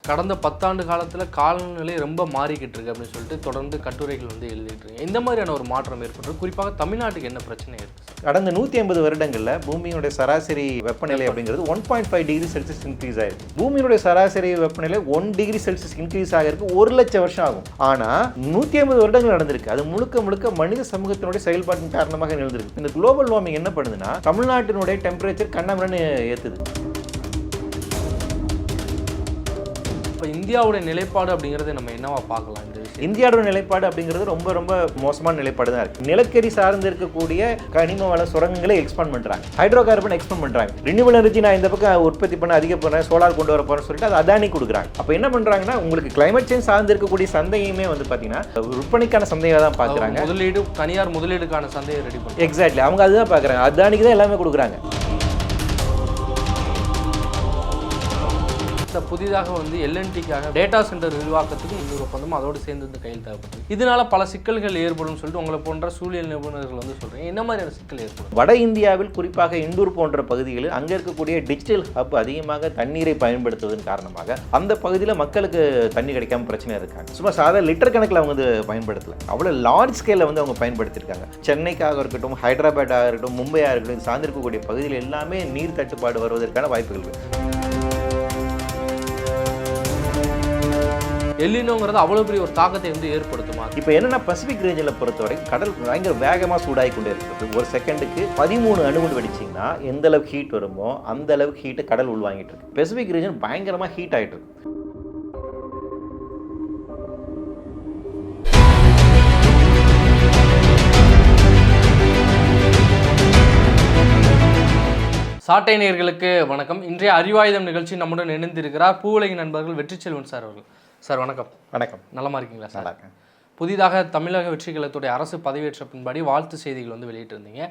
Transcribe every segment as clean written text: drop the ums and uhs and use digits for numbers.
கடந்த 10 ஆண்டு காலத்தில் காலநிலை ரொம்ப மாறிக்கிட்டு இருக்கு அப்படின்னு சொல்லிட்டு தொடர்ந்து கட்டுரைகள் வந்து எழுதிட்டு இருக்கு. இந்த மாதிரியான ஒரு மாற்றம் ஏற்பட்டு குறிப்பாக தமிழ்நாட்டுக்கு என்ன பிரச்சனை இருக்குது? கடந்த 150 வருடங்களில் பூமியினுடைய சராசரி வெப்பநிலை அப்படிங்கிறது 1.5 டிகிரி செல்சியஸ் இன்க்ரீஸ் ஆயிருக்கு. பூமியினுடைய சராசரி வெப்பநிலை 1 டிகிரி செல்சியஸ் இன்க்ரீஸ் ஆகிறதுக்கு 1 லட்சம் வருஷம் ஆகும். ஆனால் 150 வருடங்கள் நடந்திருக்கு. அது முழுக்க மனித சமூகத்தினுடைய செயல்பாட்டின் காரணமாக நிகழ்ந்திருக்கு. இந்த குளோபல் வார்மிங் என்ன பண்ணுதுன்னா தமிழ்நாட்டினுடைய டெம்பரேச்சர் கண்ணாமண்ணு ஏற்றுது. இப்போ இந்தியாவுடைய நிலைப்பாடு அப்படிங்கிறது நம்ம என்னவா பார்க்கலாம்? இந்த விஷயம் இந்தியாவோட நிலைப்பாடு அப்படிங்கிறது ரொம்ப மோசமான நிலைப்பாடு தான் இருக்குது. நிலக்கரி சார்ந்து இருக்கக்கூடிய கனிம வள சுரங்கங்களை எக்ஸ்பாண்ட் பண்ணுறாங்க, ஹைட்ரோ கார்பன் எக்ஸ்பாண்ட் பண்ணுறாங்க. ரினியூவல் எனர்ஜி நான் இந்த பக்கம் உற்பத்தி பண்ண அதிக போகிறேன், சோலார் கொண்டு வர போகிறேன்னு சொல்லிட்டு அது அதானி கொடுக்குறாங்க. அப்போ என்ன பண்ணுறாங்கன்னா உங்களுக்கு கிளைமேட் சேஞ்ச் சார்ந்து இருக்கக்கூடிய சந்தையுமே வந்து பார்த்தீங்கன்னா விற்பனைக்கான சந்தையாக தான் பார்க்குறாங்க. முதலீடு தனியார் முதலீடுக்கான சந்தையை ரெடி பண்ணி எக்ஸாக்ட்லி அவங்க அதுதான் பார்க்குறாங்க. அதானிக்கு தான் எல்லாமே கொடுக்குறாங்க. புதிதாக வந்து எல்என்டிக்காக டேட்டா சென்டர் விரிவாக்கத்துக்கு இன்னொரு ஒப்பந்தம் அதோடு சேர்ந்து வந்து கையில் தேவைப்படுது. இதனால பல சிக்கல்கள் ஏற்படும் சொல்லிட்டு உங்களை போன்ற சூழல் நிபுணர்கள் வந்து சொல்றீங்க. என்ன மாதிரியான சிக்கல் ஏற்படும்? வட இந்தியாவில் குறிப்பாக இண்டூர் போன்ற பகுதிகளில் அங்கே இருக்கக்கூடிய டிஜிட்டல் ஹப் அதிகமாக தண்ணீரை பயன்படுத்துவதன் காரணமாக அந்த பகுதியில் மக்களுக்கு தண்ணி கிடைக்காம பிரச்சனை இருக்காங்க. சும்மா சாதாரண லிட்டர் கணக்கில் அவங்க வந்து பயன்படுத்தலை, அவ்வளோ லார்ஜ் ஸ்கேலில் வந்து அவங்க பயன்படுத்தியிருக்காங்க. சென்னைக்காக இருக்கட்டும், ஹைதராபாடாக இருக்கட்டும், மும்பையாக இருக்கட்டும், சார்ந்திருக்கக்கூடிய பகுதியில் எல்லாமே நீர் தட்டுப்பாடு வருவதற்கான வாய்ப்புகள் இருக்குது. எல்லினோங்கிறது அவ்வளோ பெரிய ஒரு தாக்கத்தை வந்து ஏற்படுத்துமா? இப்போ என்னன்னா பசிபிக் ரீஜனில் பொறுத்தவரை கடல் பயங்கர வேகமாக சூடாகி கொண்டே இருக்கிறது. ஒரு செகண்டுக்கு 13 அணுகுண்டு வெடிச்சிங்கன்னா எந்த அளவுக்கு ஹீட் வருமோ அந்த அளவுக்கு ஹீட்டு கடல் உள்வாங்கிட்டு இருக்கு. பசிபிக் ரீஜன் பயங்கரமாக ஹீட் ஆகிட்டு இருக்கு. சாட்டை நேயர்களுக்கு வணக்கம். இன்றைய அறிவாயுதம் நிகழ்ச்சி நம்முடன் இணைந்திருக்கிறார் பூவுலகின் நண்பர்கள் வெற்றிச்செல்வன் சார் அவர்கள். சார் வணக்கம். வணக்கம். நலமா இருக்கீங்களா சார்? நல்லா இருக்கேன். புதிதாக தமிழக வெற்றி கழகத்துடைய அரசு பதவியேற்ற பின்பாடி வாழ்த்து செய்திகள் வந்து வெளியிட்டிருந்தீங்க.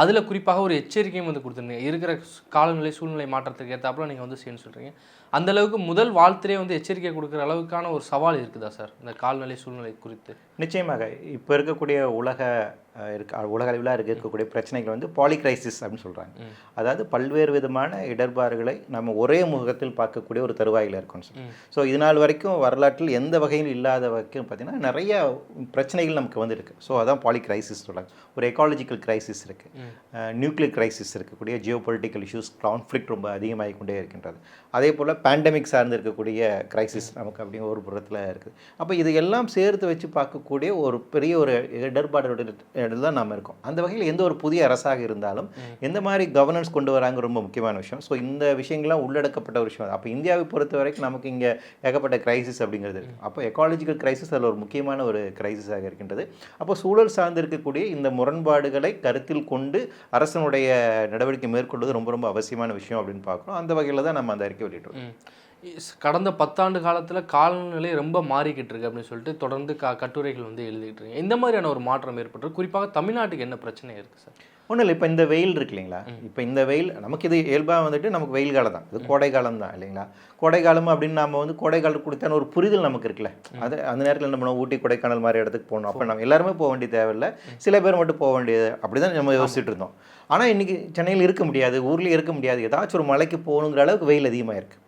அதில் குறிப்பாக ஒரு எச்சரிக்கையும் வந்து கொடுத்துருந்தீங்க. இருக்கிற காலநிலை சூழ்நிலை மாற்றத்துக்கு ஏற்றாப்புல நீங்கள் வந்து செய்யணும்னு சொல்கிறீங்க. அந்தளவுக்கு முதல் வாழ்த்திலே வந்து எச்சரிக்கை கொடுக்குற அளவுக்கான ஒரு சவால் இருக்குதா சார் இந்த காலநிலை சூழ்நிலை குறித்து? நிச்சயமாக இப்போ இருக்கக்கூடிய உலக அளவில் இருக்கக்கூடிய பிரச்சனைகள் வந்து பாலிகிரைசிஸ் அப்படின்னு சொல்கிறாங்க. அதாவது பல்வேறு விதமான இடர்பாடுகளை நம்ம ஒரே முகத்தில் பார்க்கக்கூடிய ஒரு தருவாயில் இருக்கும்னு சொல்லி. ஸோ இது நாள் வரைக்கும் வரலாற்றில் எந்த வகையில் இல்லாத வரைக்கும் பார்த்திங்கன்னா நிறைய பிரச்சனைகள் நமக்கு வந்து இருக்குது. ஸோ அதான் பாலிகிரைசிஸ் சொல்கிறாங்க. ஒரு எக்காலஜிக்கல் கிரைசிஸ் இருக்குது, நியூக்ளியர் கிரைசிஸ் இருக்கக்கூடிய, ஜியோ பொலிட்டிக்கல் இஷ்யூஸ், கான்ஃப்ளிக்ட் ரொம்ப அதிகமாகி கொண்டே இருக்கின்றது. அதே போல் பேண்டமிக் சார்ந்து இருக்கக்கூடிய கிரைசிஸ் நமக்கு அப்படிங்கிற ஒரு புறத்தில் இருக்குது. அப்போ இது எல்லாம் சேர்த்து வச்சு பார்க்கக்கூடிய ஒரு பெரிய ஒரு இடர்பாடு தான் நாம் இருக்கோம். அந்த வகையில் எந்த ஒரு புதிய அரசாக இருந்தாலும் எந்த மாதிரி கவர்னன்ஸ் கொண்டு வராங்க ரொம்ப முக்கியமான விஷயம். ஸோ இந்த விஷயங்கள்லாம் உள்ளடக்கப்பட்ட ஒரு விஷயம். அப்போ இந்தியாவை பொறுத்த வரைக்கும் நமக்கு இங்கே ஏகப்பட்ட கிரைசிஸ் அப்படிங்கிறது இருக்குது. அப்போ எக்காலஜிக்கல் கிரைசிஸ் அதில் ஒரு முக்கியமான ஒரு கிரைசிஸாக இருக்கின்றது. அப்போ சூழல் சார்ந்து இருக்கக்கூடிய இந்த முரண்பாடுகளை கருத்தில் கொண்டு அரசனுடைய நடவடிக்கை மேற்கொள்வது ரொம்ப அவசியமான விஷயம் அப்படின்னு பார்க்கணும். அந்த வகையில் தான் நம்ம அந்த அறிக்கை வெளியிட்டோம். கடந்த 10 ஆண்டு காலத்தில் காலநிலை ரொம்ப மாறிக்கிட்டு இருக்கு அப்படின்னு சொல்லிட்டு தொடர்ந்து கட்டுரைகள் வந்து எழுதிட்டு இருக்கு. இந்த மாதிரியான ஒரு மாற்றம் ஏற்பட்டு குறிப்பாக தமிழ்நாட்டுக்கு என்ன பிரச்சனை இருக்குது சார்? ஒன்றும் இல்லை. இப்போ இந்த வெயில் இருக்கு இல்லைங்களா, இப்போ இந்த வெயில் நமக்கு இது இயல்பாக வந்துட்டு நமக்கு வெயில் காலம் தான், இது கோடை காலம் தான் இல்லைங்களா. கோடை காலம் அப்படின்னு நம்ம வந்து கோடை காலம் கொடுத்தான ஒரு புரிதல் நமக்கு இருக்குல்ல. அது அந்த நேரத்தில் என்ன பண்ணுவோம், ஊட்டி கொடைக்கானல் மாதிரி இடத்துக்கு போகணும். அப்போ நம்ம எல்லாருமே போக வேண்டிய தேவையில்லை, சில பேர் மட்டும் போக வேண்டியது, அப்படி தான் நம்ம யோசிச்சுட்டு இருந்தோம். ஆனால் இன்றைக்கி சென்னையில் இருக்க முடியாது, ஊர்லேயே இருக்க முடியாது, ஏதாச்சும் ஒரு மலைக்கு போகணுங்கிற அளவுக்கு வெயில் அதிகமாக இருக்குது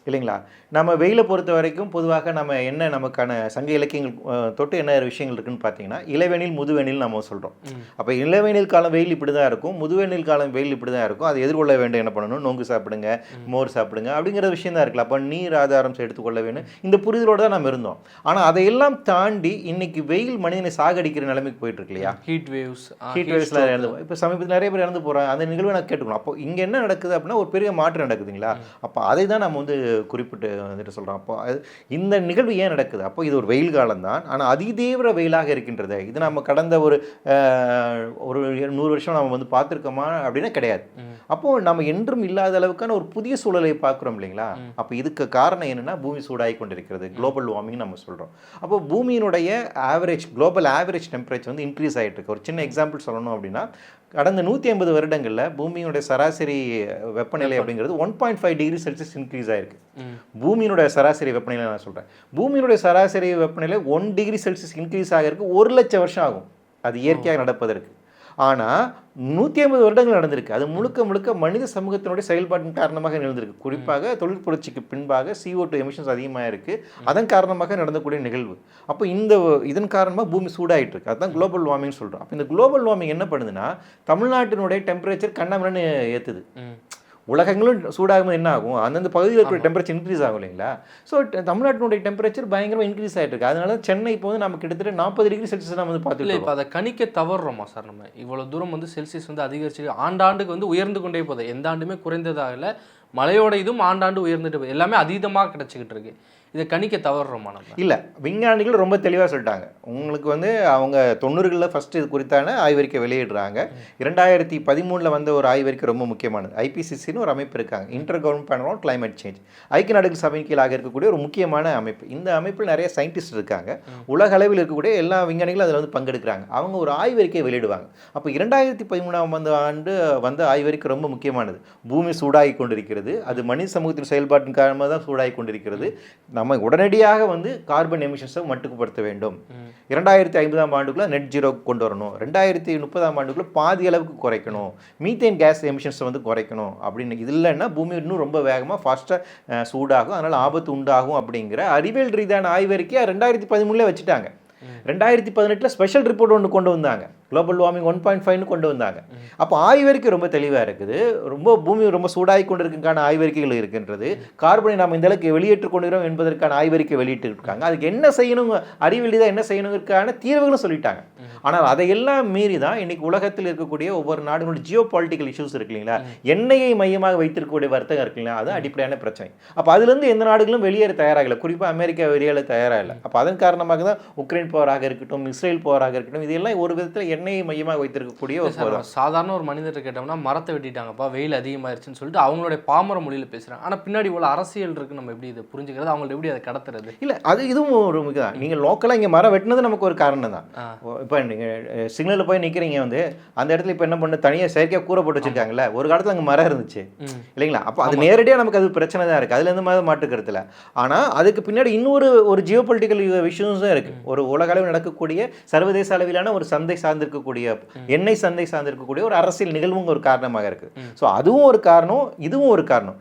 இல்லைங்களா. நம்ம வெயிலை பொறுத்த வரைக்கும் பொதுவாக நம்ம என்ன நமக்கான சங்க இலக்கியங்கள் தொட்டு என்ன விஷயங்கள் இருக்குன்னு பார்த்தீங்கன்னா இளவேனில் முதுவேனில் நம்ம சொல்கிறோம். அப்போ இளவேனில் காலம் வெயில் இப்படி தான் இருக்கும், முதுவேனில் காலம் வெயில் இப்படி தான் இருக்கும். அதை எதிர்கொள்ள வேண்டும் என்ன பண்ணணும், நொங்கு சாப்பிடுங்க, மோர் சாப்பிடுங்க அப்படிங்கிற விஷயம் தான் இருக்குல்ல. அப்போ நீர் ஆதாரம் எடுத்துக்கொள்ள வேணும், இந்த புரிதலோடு தான் நம்ம இருந்தோம். ஆனால் அதையெல்லாம் தாண்டி இன்னைக்கு வெயில் மனிதனை சாகடிக்கிற நிலைமைக்கு போயிட்டு இருக்கு இல்லையா. ஹீட் வேவ்ஸ்லாம் இறந்து இப்போ சமீபத்தில் நிறைய பேர் இறந்து போகிறாங்க. அந்த நிகழ்வை நான் கேட்டுக்கணும். அப்போ இங்கே என்ன நடக்குது அப்படின்னா ஒரு பெரிய மாற்றம் நடக்குதுங்களா. அப்போ அதை தான் நம்ம வந்து குறிப்பிட்டு வந்துட்டு சொல்கிறோம். அப்போ இந்த நிகழ்வு ஏன் நடக்குது, அப்போ இது ஒரு வெயில் காலம் தான், ஆனால் அதிதீவிர வெயிலாக இருக்கின்றது. இது நம்ம கடந்த ஒரு 100 வருஷம் நம்ம வந்து பார்த்துருக்கோமா அப்படின்னா கிடையாது. அப்போது நம்ம என்றும் இல்லாத அளவுக்கான ஒரு புதிய சூழலை பார்க்குறோம் இல்லைங்களா. அப்போ இதுக்கு காரணம் என்னென்னா பூமி சூடாகி கொண்டிருக்கிறது, குளோபல் வார்மிங் நம்ம சொல்கிறோம். அப்போ பூமியினுடைய குளோபல் ஆவரேஜ் டெம்பரேச்சர் வந்து இன்க்ரீஸ் ஆகிட்டு இருக்கு. ஒரு சின்ன எக்ஸாம்பிள் சொல்லணும் அப்படின்னா கடந்த 150 வருடங்களில் பூமியினுடைய சராசரி வெப்பநிலை அப்படிங்கிறது 1.5 டிகிரி செல்சியஸ் இன்க்ரீஸ் ஆயிருக்கு. பூமியினுடைய சராசரி வெப்பநிலை நான் சொல்கிறேன். பூமியினுடைய சராசரி வெப்பநிலை 1 டிகிரி செல்சியஸ் இன்க்ரீஸ் ஆகிறதுக்கு 1 லட்சம் வருஷம் ஆகும். அது இயற்கையாக நடப்பதற்கு. ஆனால் 150 வருடங்கள் நடந்திருக்கு. அது முழுக்க முழுக்க மனித சமூகத்தினுடைய செயல்பாட்டின் காரணமாக நிகழ்ந்திருக்கு. குறிப்பாக தொழில் புரட்சிக்கு பின்பாக CO2 எமிஷன்ஸ் அதிகமாக இருக்குது. அதன் காரணமாக நடந்தக்கூடிய நிகழ்வு. அப்போ இதன் காரணமாக பூமி சூடாகிட்டு இருக்கு. அதுதான் குளோபல் வார்மிங் சொல்கிறோம். அப்போ இந்த குளோபல் வார்மிங் என்ன பண்ணுதுன்னா தமிழ்நாட்டினுடைய டெம்பரேச்சர் கண்ணாமண்ணு ஏற்றுது. உலகங்களும் சூடாகும்போது என்ன ஆகும், அந்தந்த பகுதியில் இருக்கிற டெம்பரேச்சர் இன்க்ரீஸ் ஆகும் இல்லைங்களா? ஸோ தமிழ்நாட்டினுடைய டெம்பரேச்சர் பயங்கரமாக இன்க்ரீஸ் ஆகிட்டு இருக்கு. அதனால சென்னை இப்போ வந்து நம்ம கிட்டத்தட்ட 40 டிகிரி செல்சியஸ் நம்ம வந்து பார்த்துட்டு இப்போ அதை கணிக்க தவறுறோமா சார்? நம்ம இவ்வளோ தூரம் வந்து செல்சியஸ் வந்து அதிகரிச்சு ஆண்டாண்டுக்கு வந்து உயர்ந்து கொண்டே போகுது. எந்த ஆண்டுமே குறைந்ததாக இல்லை. மழையோட இதுவும் ஆண்டாண்டு உயர்ந்துட்டு போகுது. எல்லாமே அதீதமாக கிடச்சிக்கிட்டு இருக்கு. இதை கணிக்க தவறுறோமா நம்ம? இல்லை, விஞ்ஞானிகள் ரொம்ப தெளிவாக சொல்லிட்டாங்க. உங்களுக்கு வந்து அவங்க 90களில் ஃபஸ்ட்டு இது குறித்தான ஆய்வறிக்கை வெளியிடுறாங்க. 2013 வந்த ஒரு ஆய்வறிக்கை ரொம்ப முக்கியமானது. IPCCன்னு ஒரு அமைப்பு இருக்காங்க, inter government panel on climate change. ஐக்கிய நாடுகள் சபையின் கீழாக இருக்கக்கூடிய ஒரு முக்கியமான அமைப்பு. இந்த அமைப்பில் நிறைய சயின்டிஸ்ட் இருக்காங்க. உலக அளவில் இருக்கக்கூடிய எல்லா விஞ்ஞானிகளும் அதில் வந்து பங்கெடுக்கிறாங்க. அவங்க ஒரு ஆய்வறிக்கையை வெளியிடுவாங்க. அப்போ 2013 ஆண்டு வந்த ஆய்வறிக்கை ரொம்ப முக்கியமானது. பூமி சூடாகி கொண்டிருக்கிறது, அது மனித சமூகத்தின் செயல்பாட்டின் காரணமாக தான் சூடாகி கொண்டிருக்கிறது. நம்ம உடனடியாக வந்து கார்பன் எமிஷன்ஸை மட்டுப்படுத்த வேண்டும். 2050 ஆண்டுக்குள்ள நெட் ஜீரோ கொண்டு வரணும். 2030 ஆண்டுக்குள்ள பாதி அளவுக்கு குறைக்கணும். மீத்தேன் கேஸ் எமிஷன்ஸை வந்து குறைக்கணும் அப்படின்னு. இது இல்லைன்னா பூமி இன்னும் ரொம்ப வேகமாக ஃபாஸ்ட்டாக சூடாகும், அதனால் ஆபத்து உண்டாகும் அப்படிங்கிற அறிவியல் ரீதியான ஆய்வறிக்கையை 2013 வச்சுட்டாங்க. 2018 ஸ்பெஷல் ரிப்போர்ட் ஒன்று கொண்டு வந்தாங்க, குளோபல் வார்மிங் 1.5 கொண்டு வந்தாங்க. அப்போ ஆய்வறிக்கை ரொம்ப தெளிவாக இருக்குது. ரொம்ப பூமி ரொம்ப சூடாகி கொண்டு இருக்கான ஆய்வறிக்கைகள் இருக்கின்றது. கார்பனை நாம் இந்த அளவுக்கு வெளியேற்றிக் கொண்டிருக்கிறோம் என்பதற்கான ஆய்வறிக்கை வெளியிட்டு இருக்காங்க. அதுக்கு என்ன செய்யணும், அறிவியல் தான் என்ன செய்யணுங்கிறதுக்கான தீர்வுகளும் சொல்லிட்டாங்க. ஆனால் அதையெல்லாம் மீறி தான் இன்னைக்கு உலகத்தில் இருக்கக்கூடிய ஒவ்வொரு நாடுகளுடைய ஜியோ பொலிட்டிக்கல் இஷ்யூஸ் இருக்கு இல்லைங்களா, எண்ணெயை மையமாக வைத்திருக்கக்கூடிய வர்த்தகம் இருக்கு இல்லைங்களா, அது அடிப்படையான பிரச்சனை. அப்போ அதுலேருந்து எந்த நாடுகளும் வெளியேற தயாராகலை, குறிப்பாக அமெரிக்கா வெளியேற தயாராகலை. அப்போ அதன் காரணமாக தான் உக்ரைன் போராக இருக்கட்டும், இஸ்ரேல் போராக இருக்கட்டும், இதெல்லாம் ஒரு விதத்தில் எண்ணெயை மையமாக வைத்திருக்கக்கூடிய ஒரு போராக. சாதாரண ஒரு மனிதர்கிட்ட கேட்டோம்னா மரத்தை வெட்டிட்டாங்கப்பா, வெயில் அதிகமாயிருச்சுன்னு சொல்லிட்டு அவங்களுடைய பாமர மொழியில் பேசுகிறாங்க. ஆனால் பின்னாடி இவ்வளோ அரசியல் இருக்குது, நம்ம எப்படி இதை புரிஞ்சுக்கிறது, அவங்கள்ட்ட எப்படி அதை கடத்துறது? இல்லை, அது இதுவும் ஒரு முக்கியம். நீங்கள் லோக்கலாக இங்கே மரம் வெட்டினது நமக்கு ஒரு காரணம் தான். இப்போ நீங்கள் சிக்னலில் போய் நிற்கிறீங்க வந்து அந்த இடத்துல இப்போ என்ன பண்ண தனியாக செயற்கையாக கூரை போட்டு வச்சுருக்காங்கல்ல, ஒரு காலத்தில் அங்கே மரம் இருந்துச்சு இல்லைங்களா? அப்போ அது நேரடியாக நமக்கு அது பிரச்சனை தான் இருக்குது, அதுல எந்த மாதிரி மாட்டுக்கிறதுல. ஆனால் அதுக்கு பின்னாடி இன்னொரு ஜியோ பொலிட்டிக்கல் விஷயம்ஸும் இருக்குது. ஒரு உலக அளவில் நடக்கக்கூடிய சர்வதேச அளவிலான ஒரு சந்தை சார்ந்திருக்கக்கூடிய எண்ணெய் சந்தை சார்ந்திருக்கக்கூடிய ஒரு அரசியல் நிகழ்வும் ஒரு காரணமாக இருக்குது. ஸோ அதுவும் ஒரு காரணம், இதுவும் ஒரு காரணம்.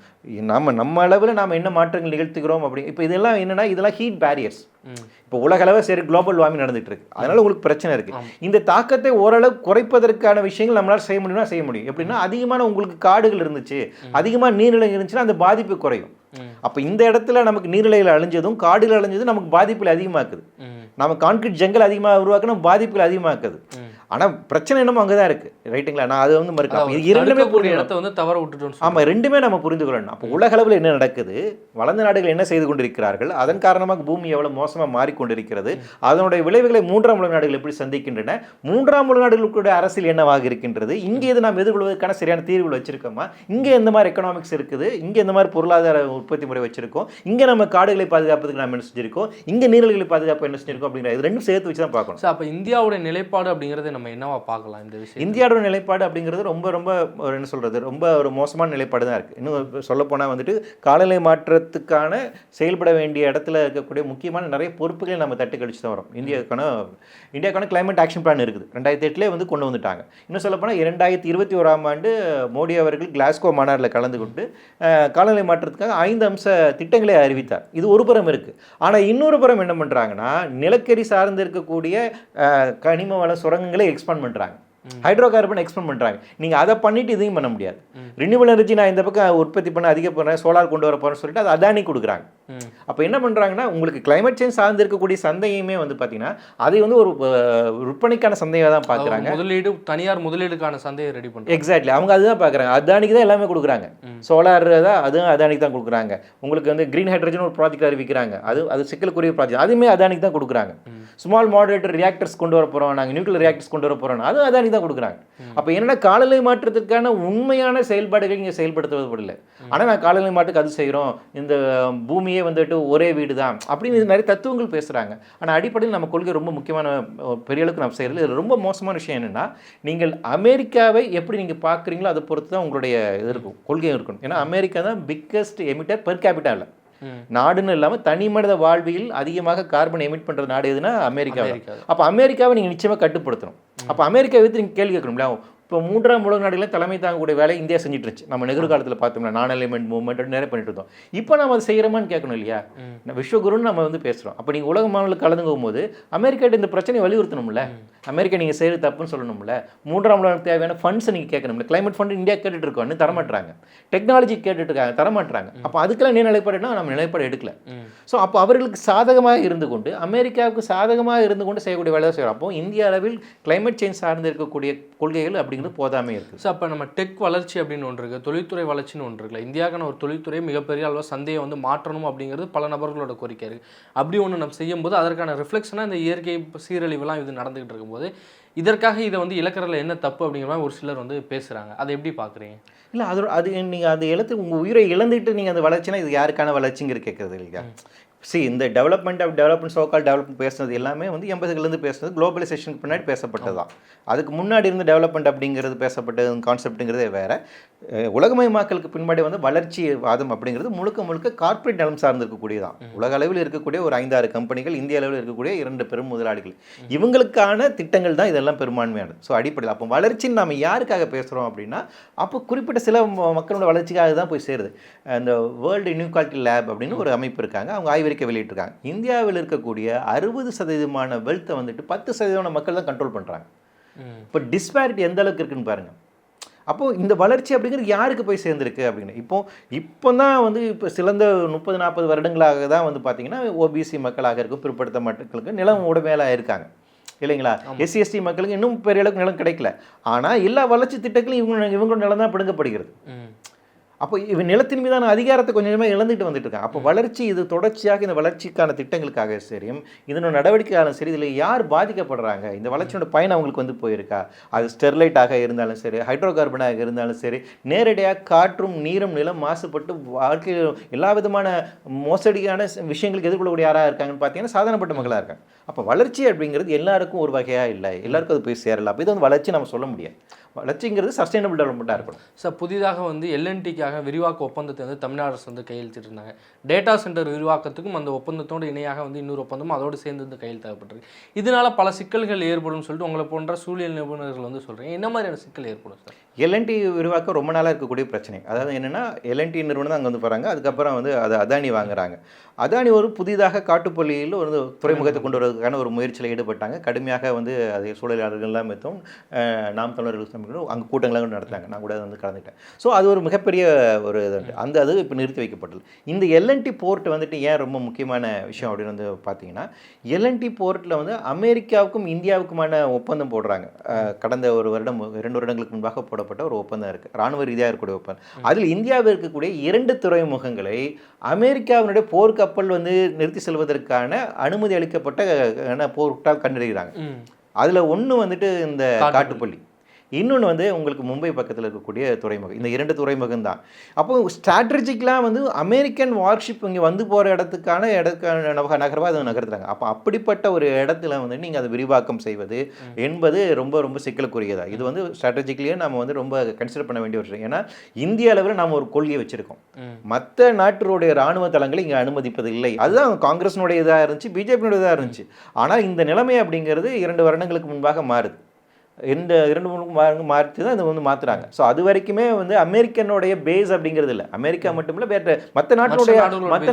நம்ம அளவில் நாம் என்ன மாற்றங்கள் நிகழ்த்துகிறோம் அப்படி. இப்போ இதெல்லாம் என்னன்னா, இதெல்லாம் ஹீட் பேரியர்ஸ். இப்போ உலக அளவில் சரி குளோபல் வார்மிங் நடந்துட்டு இருக்கு, அதனால உங்களுக்கு பிரச்சனை இருக்கு. இந்த தாக்கத்தை ஓரளவு குறைப்பதற்கான விஷயங்கள் நம்மளால செய்ய முடியும்னா செய்ய முடியும். எப்படின்னா, அதிகமான உங்களுக்கு காடுகள் இருந்துச்சு, அதிகமாக நீர்நிலை இருந்துச்சுன்னா அந்த பாதிப்பு குறையும். அப்போ இந்த இடத்துல நமக்கு நீர்நிலைகள் அழிஞ்சதும் காடுகள் அழிஞ்சதும் நமக்கு பாதிப்புகள் அதிகமாக்குது. நம்ம கான்கிரீட் ஜங்கல் அதிகமாக உருவாக்கணும், பாதிப்புகள் அதிகமாக்குது. ஆனால் பிரச்சனை என்னமோ அங்கே தான் இருக்குது, ரைட்டுங்களா? நான் அது வந்து மறுக்கலாம். இது இரண்டுமே புரிஞ்சு இடத்த வந்து தவற விட்டுட்டோம். ஆமாம், ரெண்டுமே நம்ம புரிந்து கொள்ளணும். அப்போ உலக அளவில் என்ன நடக்குது, வளர்ந்த நாடுகள் என்ன செய்து கொண்டிருக்கிறார்கள், அதன் காரணமாக பூமி எவ்வளோ மோசமாக மாறிக்கொண்டிருக்கிறது, அதனுடைய விளைவுகளை மூன்றாம் உலக நாடுகள் எப்படி சந்திக்கின்றன, மூன்றாம் உலக நாடுகளுடைய அரசியல் என்னவாக இருக்கின்றது, இங்கே இது நாம் எதிர்கொள்வதற்கான சரியான தீர்வுகள் வச்சிருக்கோமா, இங்கே எந்த மாதிரி எக்கனாமிக்ஸ் இருக்குது, இங்கே எந்த மாதிரி பொருளாதார உற்பத்தி முறை வச்சிருக்கோம், இங்கே நம்ம காடுகளை பாதுகாப்பதுக்கு நம்ம என்ன செஞ்சிருக்கோம், இங்கே நீர்நிலைகளை பாதுகாப்பு என்ன செஞ்சிருக்கோம் அப்படிங்கிற இது ரெண்டும் சேர்த்து வச்சு தான் பார்க்கணும். அப்போ இந்தியாவுடைய நிலைப்பாடு அப்படிங்கிறது நம்ம என்னவா பார்க்கலாம்? இந்த விஷயம் இந்தியாவோட நிலைப்பாடு அப்படிங்கிறது ரொம்ப ரொம்ப என்ன சொல்றது, ரொம்ப ஒரு மோசமான நிலைப்பாடு தான் இருக்கு. இன்னும் சொல்ல போனால் வந்துட்டு காலநிலை மாற்றத்துக்கான செயல்பட வேண்டிய இடத்துல இருக்கக்கூடிய முக்கியமான நிறைய பொறுப்புகளை நம்ம தட்டு கழிச்சு தான் வரும். இந்தியாவுக்கான கிளைமேட் ஆக்ஷன் பிளான் இருக்குது, 2008 வந்து கொண்டு வந்துட்டாங்க. இன்னும் சொல்ல போனால் 2021 ஆண்டு மோடி அவர்கள் கிளாஸ்கோ மாநாட்டில் கலந்து கொண்டு காலநிலை மாற்றத்துக்காக 5 அம்ச திட்டங்களை அறிவித்தார். இது ஒரு புறம் இருக்கு. ஆனால் இன்னொரு புறம் என்ன பண்றாங்கன்னா, நிலக்கரி சார்ந்து இருக்கக்கூடிய கனிம வள சுரங்கங்களை எக்ஸ்பாண்ட் பண்றாங்க, ஹைட்ரோ கார்பன் எக்ஸ்பெண்ட் பண்ணுறாங்க. நீங்கள் அதை பண்ணிட்டு இதையும் பண்ண முடியாது. ரினியூவல் எனர்ஜி நான் இந்த பக்கம் உற்பத்தி பண்ண அதிக போகிறேன், சோலார் கொண்டு வர போகிறேன்னு சொல்லிட்டு அது அதானி கொடுக்குறாங்க. அப்போ என்ன பண்ணுறாங்கன்னா, உங்களுக்கு கிளைமேட் சேஞ்ச் சார்ந்து இருக்கக்கூடிய சந்தையுமே வந்து பார்த்தீங்கன்னா அதை வந்து ஒரு விற்பனைக்கான சந்தையாக தான் பார்க்குறாங்க. முதலீடு, தனியார் முதலீடுக்கான சந்தையை ரெடி பண்ணுறாங்க. எக்ஸாக்ட்லி, அவங்க அதுதான் பார்க்குறாங்க. அதானிக்கு தான் எல்லாமே கொடுக்குறாங்க. சோலார் தான் அதுவும் அதானிக்கு தான் கொடுக்குறாங்க. உங்களுக்கு வந்து கிரீன் ஹைட்ரஜன் ஒரு ப்ராஜெக்ட் அறிவிக்கிறாங்க, அது சிக்கலுக்குரிய ப்ராஜெக்ட், அதுவுமே அதானிக்கு தான் கொடுக்குறாங்க. ஸ்மால் மாடரேட்டர் ரியாக்டர்ஸ் கொண்டு வர போகிறோம், நாங்கள் நியூக்ளியர் ரியாக்டர்ஸ் கொண்டு வர போகிறோம், அதுவும் அதானி தான் கொடுக்குறாங்க. அப்போ என்னன்னா, காலநிலை மாற்றத்துக்கான உண்மையான செயல்பாடுகள் இங்கே செயல்படுத்தப்படல. ஆனால் நான் காலநிலை மாற்றத்துக்கு அது செய்கிறோம், இந்த பூமியே வந்துட்டு ஒரே வீடு தான் அப்படின்னு நிறைய தத்துவங்கள் பேசுகிறாங்க. ஆனால் அடிப்படையில் நம்ம கொள்கை ரொம்ப முக்கியமான பெரிய அளவுக்கு நம்ம செய்கிறது. இதில் ரொம்ப மோசமான விஷயம் என்னென்னா, நீங்கள் அமெரிக்காவை எப்படி நீங்கள் பார்க்குறீங்களோ அதை பொறுத்து தான் உங்களுடைய இது இருக்கும், கொள்கையும் இருக்கணும். ஏன்னா அமெரிக்கா தான் பிக்கஸ்ட் எமிட்டர் பெர் கேபிட்டா இல்லை. நாடுன்னு இல்லாமல் தனி மனித வாழ்வியல் அதிகமாக கார்பன் எமிட் பண்ணுற நாடு எதுனா அமெரிக்கா. அப்போ அமெரிக்காவை நீங்கள் நிச்சயமாக கட்டுப்படுத்தணும். அப்போ அமெரிக்கா எடுத்து நீங்கள் கேள்வி கேட்கணும்ல. இப்போ 3ஆம் உலக நாடுகளில் தலைமை தாங்கக்கூடிய வேலை இந்தியா செஞ்சுட்டு இருந்துச்சு. நம்ம நெஹ்ரு காலத்தில் பார்த்தோம்னா நான் எலிமெண்ட் மூவ்மெண்ட் நிறைய பண்ணிட்டு இருந்தோம். இப்போ நம்ம அதை செய்கிறோமான்னு கேட்கணும் இல்லையா? விஸ்வகுருன்னு நம்ம வந்து பேசுகிறோம். அப்போ நீங்கள் உலக மாநிலம் கலந்துக்கும் போது அமெரிக்காட்ட இந்த பிரச்சனையை வலியுறுத்தணும்ல. அமெரிக்கா நீங்கள் செய்கிறது தப்புன்னு சொல்லணும்ல. 3ஆம் உலகம் தேவையான ஃபண்ட்ஸை நீங்கள் கேட்கணும்ல. கிளைமேட் ஃபண்ட் இந்தியா கேட்டுட்டு இருக்கோம், இன்னும் தரமாட்டுறாங்க. டெக்னாலஜி கேட்டுட்டு இருக்காங்க, தரமாட்டுறாங்க. அப்போ அதுக்கெல்லாம் நீ நிலைப்பாடுனா நம்ம நிலைப்பாடு எடுக்கல. ஸோ அப்போ அவர்களுக்கு சாதகமாக இருந்து கொண்டு அமெரிக்காவுக்கு சாதகமாக இருந்து கொண்டு செய்யக்கூடிய வேலை செய்கிறோம். அப்போ இந்திய அளவில் கிளைமேட் சேஞ்ச் சார்ந்து இருக்கக்கூடிய கொள்கைகள் அப்படிங்கிறது போதாமே இருக்குது. ஸோ அப்போ நம்ம டெக் வளர்ச்சி அப்படின்னு ஒன்று இருக்குது, தொழில்துறை வளர்ச்சின்னு ஒன்று இருக்குல்ல. இந்தியாவுக்கான ஒரு தொழில்துறை மிகப்பெரிய அளவு சந்தையை வந்து மாற்றணும் அப்படிங்கிறது பல நபர்களோட கோரிக்கை இருக்குது. அப்படி ஒன்று நம்ம செய்யும்போது அதற்கான ரிஃப்ளெக்ஷனாக இந்த இயற்கை சீரழிவுலாம் இது நடந்துகிட்டு இருக்கும்போது இதற்காக இதை வந்து இழக்கிறதுல என்ன தப்பு அப்படிங்கிற மாதிரி ஒரு சிலர் வந்து பேசுகிறாங்க. அதை எப்படி பார்க்குறீங்க? இல்லை, அது நீங்கள் அந்த எழுத்து உங்கள் உயிரை இழந்துட்டு நீங்கள் அந்த வளர்ச்சினா இது யாருக்கான வளர்ச்சிங்கிற கேட்குறது இல்லையா? இந்த டெவலப்மெண்ட் சோக்கால் டெவலப்மெண்ட் பேசுனது எல்லாமே வந்து 80லேருந்து பேசுனது குளோபலைசேஷனுக்கு பின்னாடி பேசப்பட்டது தான். அதுக்கு முன்னாடி இருந்து டெவலப்மெண்ட் அப்படிங்கிறது பேசப்பட்டது கான்செப்ட்டுங்கிறதே வேறு. உலகமயமாக்கலுக்கு பின்னாடி வந்து வளர்ச்சி வாதம் அப்படிங்கிறது முழுக்க முழுக்க கார்ப்பரேட் நலம் சார்ந்து இருக்கக்கூடியதான். உலக அளவில் இருக்கக்கூடிய ஒரு 5-6 கம்பெனிகள், இந்திய அளவில் இருக்கக்கூடிய 2 பெரும் முதலாளிகள், இவங்களுக்கான திட்டங்கள் தான் இதெல்லாம் பெரும்பான்மையானது. ஸோ அடிப்படையில் அப்போ வளர்ச்சின்னு நம்ம யாருக்காக பேசுகிறோம் அப்படின்னா அப்போ குறிப்பிட்ட சில மக்களோட வளர்ச்சிக்காக தான் போய் சேருது. இந்த வேர்ல்டு இன்இக்வாலிட்டி லேப் அப்படின்னு ஒரு அமைப்பு இருக்காங்க, அவங்க ஆய்வறிக்கை வெளியிட்டிருக்காங்க. இந்தியாவில் இருக்கக்கூடிய 60% வெல்த்தை வந்துட்டு 10% மக்கள் தான் கண்ட்ரோல் பண்ணுறாங்க. இப்போ டிஸ்பேரிட்டி எந்த அளவுக்கு இருக்குன்னு பாருங்கள். அப்போது இந்த வளர்ச்சி அப்படிங்கிறது யாருக்கு போய் சேர்ந்துருக்கு அப்படின்னு இப்போ தான் வந்து இப்போ சிறந்த 30-40 வருடங்களாக தான் வந்து பார்த்தீங்கன்னா ஓபிசி மக்களாக இருக்கும், பிற்படுத்த மக்களுக்கு நிலம் உடைமையிலாக இருக்காங்க இல்லைங்களா? SC/ST மக்களுக்கு இன்னும் பெரிய அளவுக்கு நிலம் கிடைக்கல. ஆனால் எல்லா வளர்ச்சி திட்டங்களும் இவங்களோட நிலம் தான் பிடுங்கப்படுகிறது. அப்போ இவன் நிலத்தின் மீதான அதிகாரத்தை கொஞ்சமாக இழந்துட்டு வந்துட்டு இருக்காங்க. அப்போ வளர்ச்சி இது தொடர்ச்சியாக இந்த வளர்ச்சிக்கான திட்டங்களுக்காக சரியும் இதனோட நடவடிக்கையாலும் சரி இதில் யார் பாதிக்கப்படுறாங்க, இந்த வளர்ச்சியோட பயன் அவங்களுக்கு வந்து போயிருக்கா? அது ஸ்டெர்லைட்டாக இருந்தாலும் சரி, ஹைட்ரோ கார்பனாக இருந்தாலும் சரி, நேரடியாக காற்றும் நீரும் நிலம் மாசுபட்டு வாழ்க்கையில் எல்லா விதமான மோசடியான விஷயங்களுக்கு எதிர்கொள்ளக்கூடிய யாராக இருக்காங்கன்னு பார்த்தீங்கன்னா சாதாரணப்பட்ட மக்களாக இருக்காங்க. அப்போ வளர்ச்சி அப்படிங்கிறது எல்லாருக்கும் ஒரு வகையாக இல்லை, எல்லாருக்கும் அது போய் சேரல. அப்போ இது வந்து வளர்ச்சி நம்ம சொல்ல முடியாது. வளர்ச்சிங்கிறது சஸ்டைனபிள் டெவலப்மெண்ட்டாக இருக்கணும். சார், புதிதாக வந்து LNTக்காக விரிவாக்க ஒப்பந்தத்தை வந்து தமிழ்நாடு அரசு வந்து கையெழுத்திட்டிருந்தாங்க. டேட்டா சென்டர் விரிவாக்கத்துக்கும் அந்த ஒப்பந்தத்தோடு இணையாக வந்து இன்னொரு ஒப்பந்தமும் அதோடு சேர்ந்து வந்து கையெழுத்தாகப்பட்டிருக்கு. இதனால பல சிக்கல்கள் ஏற்படும் சொல்லிட்டு உங்களை போன்ற சூழல் நிபுணர்கள் வந்து சொல்கிறீங்க. என்ன மாதிரியான சிக்கல் ஏற்படும் சார்? LNT விரிவாக்கம் ரொம்ப நாளாக இருக்கக்கூடிய பிரச்சனை. அதாவது என்னென்னா LNT நிறுவனம் தான் அங்கே வந்து போகிறாங்க, அதுக்கப்புறம் வந்து அது அதானி வாங்குறாங்க. அதானி ஒரு புதிதாக காட்டுப்பள்ளியில் ஒரு துறைமுகத்தை கொண்டு வருவதற்கான ஒரு முயற்சியில் ஈடுபட்டாங்க. கடுமையாக வந்து அது சூழலாளர்கள்லாம் மெத்தும் நாம் தமிழர்கள் அங்கே கூட்டங்களாக நடத்துகிறாங்க. நான் கூட வந்து கலந்துட்டேன். ஸோ அது ஒரு மிகப்பெரிய ஒரு அது இப்போ நிறுத்தி வைக்கப்பட்டது. இந்த LNT போர்ட் வந்துட்டு ஏன் ரொம்ப முக்கியமான விஷயம் அப்படின்னு வந்து பார்த்தீங்கன்னா, LNT போர்ட்டில் வந்து அமெரிக்காவுக்கும் இந்தியாவுக்குமான ஒப்பந்தம் போடுறாங்க. கடந்த 2 வருடங்களுக்கு முன்பாக போடப்பட்ட ஒரு ஒப்பந்தம் இருக்குது, இராணுவ ரீதியாக இருக்கக்கூடிய ஒப்பந்தம். அதில் இந்தியாவில் இருக்கக்கூடிய 2 துறைமுகங்களை அமெரிக்காவினுடைய போர்க்கப்பல் வந்து நிறுத்தி செல்வதற்கான அனுமதி அளிக்கப்பட்ட போர்ட்டால் கண்டறிகிறாங்க. அதில் ஒன்று வந்துட்டு இந்த காட்டுப்பள்ளி, இன்னொன்று வந்து உங்களுக்கு மும்பை பக்கத்தில் இருக்கக்கூடிய துறைமுகம். இந்த 2 துறைமுகம் தான். அப்போ ஸ்ட்ராட்டஜிக்கெலாம் வந்து அமெரிக்கன் வார்ஷிப் இங்கே வந்து போகிற இடத்துக்கான நகரமாக அதை நகர்த்துறாங்க. அப்போ அப்படிப்பட்ட ஒரு இடத்துல வந்து நீங்கள் அதை விரிவாக்கம் செய்வது என்பது ரொம்ப ரொம்ப சிக்கலுக்குரியதா. இது வந்து ஸ்ட்ராட்டஜிக்கலியே நம்ம வந்து ரொம்ப கன்சிடர் பண்ண வேண்டிய விஷயம். ஏன்னா இந்திய அளவில் நாம் ஒரு கொள்கையை வச்சுருக்கோம், மற்ற நாட்டினுடைய இராணுவ தளங்களை இங்கே அனுமதிப்பது இல்லை. அதுதான் காங்கிரஸினுடைய இதாக இருந்துச்சு, பிஜேபியினுடைய இதாக இருந்துச்சு. ஆனால் இந்த நிலைமை அப்படிங்கிறது 2 வருடங்களுக்கு முன்பாக மாறுது. 2 மாற்றி தான் இதை வந்து மாற்றுறாங்க. ஸோ அது வரைக்குமே வந்து அமெரிக்கனுடைய பேஸ் அப்படிங்கிறது இல்லை. அமெரிக்கா மட்டும் இல்லை, வேறு மற்ற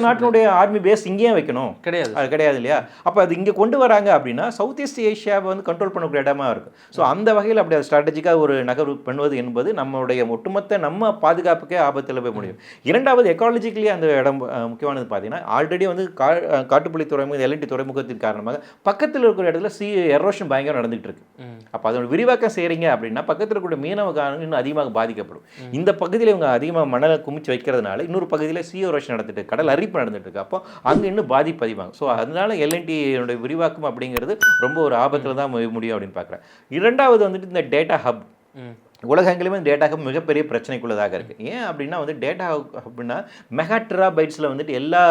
நாட்டினுடைய ஆர்மி பேஸ் இங்கேயும் வைக்கணும் கிடையாது, அது கிடையாது இல்லையா? அப்போ அது இங்கே கொண்டு வராங்க அப்படின்னா சவுத் ஈஸ்ட் ஏஷியாவை வந்து கண்ட்ரோல் பண்ணக்கூடிய இடமா இருக்கும். ஸோ அந்த வகையில் அப்படி ஸ்ட்ராட்டஜிக்காக ஒரு நகர்வு பண்ணுவது என்பது நம்மளுடைய ஒட்டுமொத்த நம்ம பாதுகாப்புக்கே ஆபத்தில் போய் முடியும். 2வது எக்காலஜிக்கலி அந்த இடம் முக்கியமானது பார்த்தீங்கன்னா, ஆல்ரெடி வந்து காட்டுப்பள்ளி துறைமுகம் LNT துறைமுகத்தின் காரணமாக பக்கத்தில் இருக்கிற இடத்துல எரோஷன் பயங்கரம் நடந்துகிட்டு இருக்கு. அப்போ அதோட விரிவாக்கம் செய்கிறீங்க அப்படின்னா பக்கத்தில் இருக்கக்கூடிய மீனவ காரணம் இன்னும் அதிகமாக பாதிக்கப்படும். இந்த பகுதியில் இவங்க அதிகமாக மணலை குமிச்சு வைக்கிறதுனால இன்னொரு பகுதியில் எரோஷன் நடந்துட்டு இருக்கு, கடல் அரிப்பு நடந்துட்டு இருக்கு. அப்போ அங்கே இன்னும் பாதிப்பு அதிகமாகும். ஸோ அதனால LNT விரிவாக்கம் அப்படிங்கிறது ரொம்ப ஒரு ஆபத்தில் தான் முடியும் அப்படின்னு பார்க்குறேன். 2வது வந்துட்டு இந்த டேட்டா ஹப், உலகங்களுமே டேட்டா ஹப் மிகப்பெரிய பிரச்சனைக்குள்ளதாக இருக்குது. ஏன் அப்படின்னா வந்து டேட்டா ஹப்னா மெகா டெராபைட்ஸில் வந்துட்டு எல்லா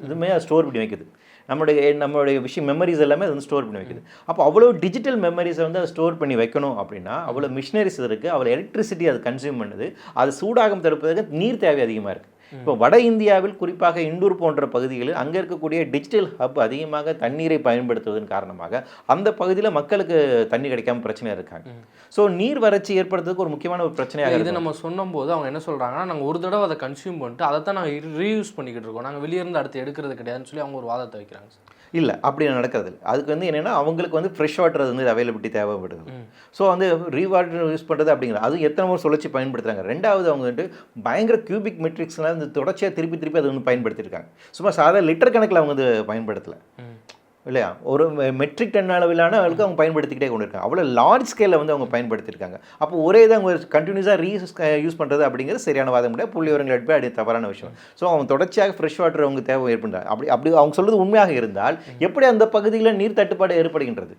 இதுவுமே ஸ்டோர் பண்ணி வைக்குது. நம்மளுடைய விஷயம் மெமரிஸ் எல்லாமே அது வந்து ஸ்டோர் பண்ணி வைக்குது. அப்போ அவ்வளோ டிஜிட்டல் மெமரிஸை வந்து அதை ஸ்டோர் பண்ணி வைக்கணும் அப்படின்னா அவ்வளோ மிஷினரிஸ் இருக்குது, அவ்வளோ எலக்ட்ரிசிட்டி அது கன்சியூம் பண்ணுது. அது சூடாகம் தடுப்பதற்கு நீர் தேவை அதிகமாக இருக்குது. இப்போ வட இந்தியாவில் குறிப்பாக இண்டூர் போன்ற பகுதிகளில் அங்கே இருக்கக்கூடிய டிஜிட்டல் ஹப் அதிகமாக தண்ணீரை பயன்படுத்துவதன் காரணமாக அந்த பகுதியில் மக்களுக்கு தண்ணி கிடைக்காம பிரச்சனை இருக்காங்க. ஸோ நீர் வறட்சி ஏற்படுறதுக்கு ஒரு முக்கியமான ஒரு பிரச்சனையாக இது நம்ம சொன்னும்போது அவங்க என்ன சொல்கிறாங்கன்னா, நாங்கள் ஒரு தடவை அதை கன்சியூம் பண்ணிட்டு அதை தான் நாங்கள் ரீயூஸ் பண்ணிக்கிட்டு இருக்கோம், நாங்கள் வெளியே இருந்து அடுத்து எடுக்கிறது கிடையாதுன்னு சொல்லி அவங்க ஒரு வாதத்தை வைக்கிறாங்க சார். இல்லை, அப்படி நடக்கிறது இல்லை. அதுக்கு வந்து என்னென்னா அவங்களுக்கு வந்து ஃப்ரெஷ் வாட்டர் வந்து அவைலபிலிட்டி தேவைப்படுது. ஸோ வந்து ரீவாட்டர் யூஸ் பண்ணுறது அப்படிங்கிற அது எத்தனை முறை சுழற்சி பயன்படுத்துகிறாங்க. ரெண்டாவது அவங்க வந்துட்டு பயங்கர கியூபிக் மெட்ரிக்ஸ்லாம் வந்து தொடர்ச்சியாக திருப்பி அது வந்து பயன்படுத்தியிருக்காங்க. சும்மா சாதாரண லிட்டர் கணக்கில் அவங்க வந்து பயன்படுத்தலை இல்லையா, ஒரு மெட்ரிக் டன் அளவிலான அவங்களுக்கு அவங்க பயன்படுத்திக்கிட்டே கொண்டு இருக்காங்க. அவ்வளோ லார்ஜ் ஸ்கேலில் வந்து அவங்க பயன்படுத்தியிருக்காங்க. அப்போ ஒரே இதை அவங்க கண்டினியூஸாக யூஸ் பண்ணுறது அப்படிங்கிறது சரியான வாதம் முடியாது, புள்ளி விவரங்கள் எடுப்பே அது தவறான விஷயம். ஸோ அவங்க தொடர்ச்சியாக ஃப்ரெஷ் வாட்டர் அவங்க தேவை ஏற்படுறாங்க. அப்படி அவங்க சொல்கிறது உண்மையாக இருந்தால் எப்படி அந்த பகுதியில் நீர் தட்டுப்பாடு ஏற்படுகின்றது?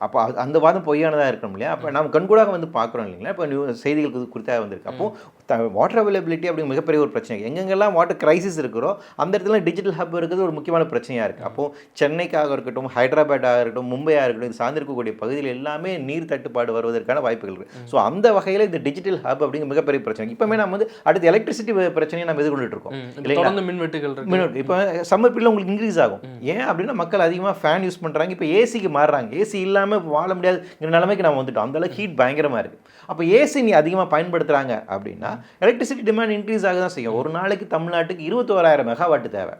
அப்போ அந்த வாதம் பொய்யானதாக இருக்கணும் இல்லையா. அப்போ நம்ம கண்கூடாக வந்து பார்க்குறோம் இல்லைங்களா. இப்போ செய்திகளுக்கு குறித்தாக வந்திருக்கு. அப்போது வாட்டர் அவைலபிலிட்டி அப்படிங்கிற மிகப்பெரிய ஒரு பிரச்சனை. எங்கெங்கெல்லாம் வாட்டர் கிரைசிஸ் இருக்கிறோ அந்த இடத்துல டிஜிட்டல் ஹப் இருக்கிறது ஒரு முக்கியமான பிரச்சனையாக இருக்குது. அப்போது சென்னைக்காக இருக்கட்டும், ஹைதராபாடாக இருக்கட்டும், மும்பையாக இருக்கட்டும், இது சார்ந்திருக்கக்கூடிய பகுதியில் எல்லாமே நீர் தட்டுப்பாடு வருவதற்கான வாய்ப்புகள் இருக்குது. ஸோ அந்த வகையில் இந்த டிஜிட்டல் ஹப் அப்படிங்கிற மிகப்பெரிய பிரச்சனை. இப்போமே நம்ம வந்து அடுத்து எலக்ட்ரிசிட்டி பிரச்சனையை நம்ம எதிர்கொண்டுட்டு இருக்கோம் இல்லைங்களா. மின்வெட்டுகள் இப்போ சம்மர் பீரியடில் உங்களுக்கு இன்க்ரீஸ் ஆகும். ஏன் அப்படின்னா மக்கள் அதிகமாக ஃபேன் யூஸ் பண்ணுறாங்க. இப்போ ஏசிக்கு மாறுறாங்க. ஏசி இல்லாமல் வாழ முடியாதுங்கிற நிலைமைக்கு நம்ம வந்துட்டோம். அந்த அளவுக்கு ஹீட் பயங்கரமாக இருக்குது. அப்போ ஏசி நீ அதிகமாக பயன்படுத்துகிறாங்க அப்படின்னா எலக்ட்ரிசிட்டி டிமாண்ட் இன்க்ரீஸ் ஆக தான் செய்யும். ஒரு நாளைக்கு தமிழ்நாட்டுக்கு 21,000 மெகாவாட் தேவை.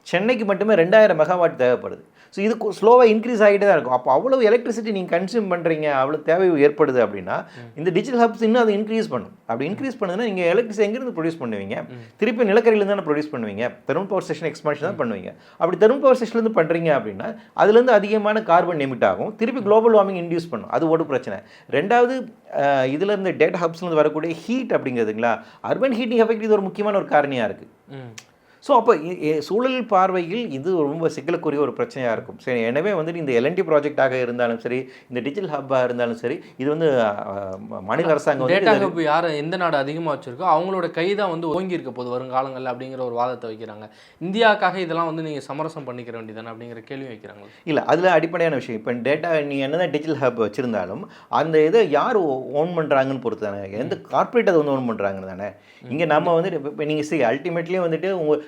சென்னைக்கு மட்டுமே 2,000 மெகாவாட் தேவைப்படுது. ஸோ இது ஸ்லோவாக இன்க்ரீஸ் ஆகிட்டே தான் இருக்கும். அப்போ அவ்வளோ எலக்ட்ரிசிட்டி நீங்கள் கன்சியூம் பண்ணுறீங்க, அவ்வளோ தேவை ஏற்படுது அப்படின்னா இந்த டிஜிட்டல் ஹப்ஸ் இன்னும் அதை இன்க்ரீஸ் பண்ணும். அப்படி இன்க்ரீஸ் பண்ணுதுன்னா நீங்கள் எலக்ட்ரிசிட்டி எங்கேருந்து ப்ரொடியூஸ் பண்ணுவீங்க? திருப்பி நிலக்கரியிலேருந்து தானே ப்ரொடியூஸ் பண்ணுவீங்க. தெர்மல் பவர் ஸ்டேஷன் எக்ஸ்பான்ஷன் தான் பண்ணுவீங்க. அப்படி தெர்மல் பவர் ஸ்டேஷன்லேருந்து பண்ணுறீங்க அப்படின்னா அதுலேருந்து அதிகமான கார்பன் எமிட் ஆகும். திருப்பி குளோபல் வார்மிங் இன்டியூஸ் பண்ணும். அது ஒரு பிரச்சனை. ரெண்டாவது இதில் இருந்து டேட்டா ஹப்ஸ்லேருந்து வரக்கூடிய ஹீட் அப்படிங்கிறதுங்களா, அர்பன் ஹீட்டிங் எஃபெக்ட் இது ஒரு முக்கியமான ஒரு காரணியாக இருக்குது. ஸோ அப்போ சூழல் பார்வையில் இது ரொம்ப சிக்கலுக்குரிய ஒரு பிரச்சனையாக இருக்கும். சரி, எனவே வந்துட்டு இந்த LNT ப்ராஜெக்டாக இருந்தாலும் சரி, இந்த டிஜிட்டல் ஹப்பாக இருந்தாலும் சரி, இது வந்து மாநில அரசாங்கம் டேட்டா ஹப் யார் எந்த நாடு அதிகமாக வச்சுருக்கோ அவங்களோட கை தான் வந்து ஓங்கி இருக்க போது வருங்காலங்களில் அப்படிங்கிற ஒரு வாதத்தை வைக்கிறாங்க. இந்தியாவுக்காக இதெல்லாம் வந்து நீங்கள் சமரசம் பண்ணிக்கிற வேண்டியதானே அப்படிங்கிற கேள்வி வைக்கிறாங்க. இல்லை, அதில் அடிப்படையான விஷயம் இப்போ டேட்டா நீங்கள் என்ன தான் டிஜிட்டல் ஹப் வச்சுருந்தாலும் அந்த இதை யார் ஓன் பண்ணுறாங்கன்னு பொறுத்து தானே, எந்த கார்பரேட் அதை வந்து ஓன் பண்ணுறாங்கன்னு தானே. இங்கே நம்ம வந்துட்டு இப்போ நீங்கள் அல்டிமேட்லேயும் வந்துட்டு உங்கள்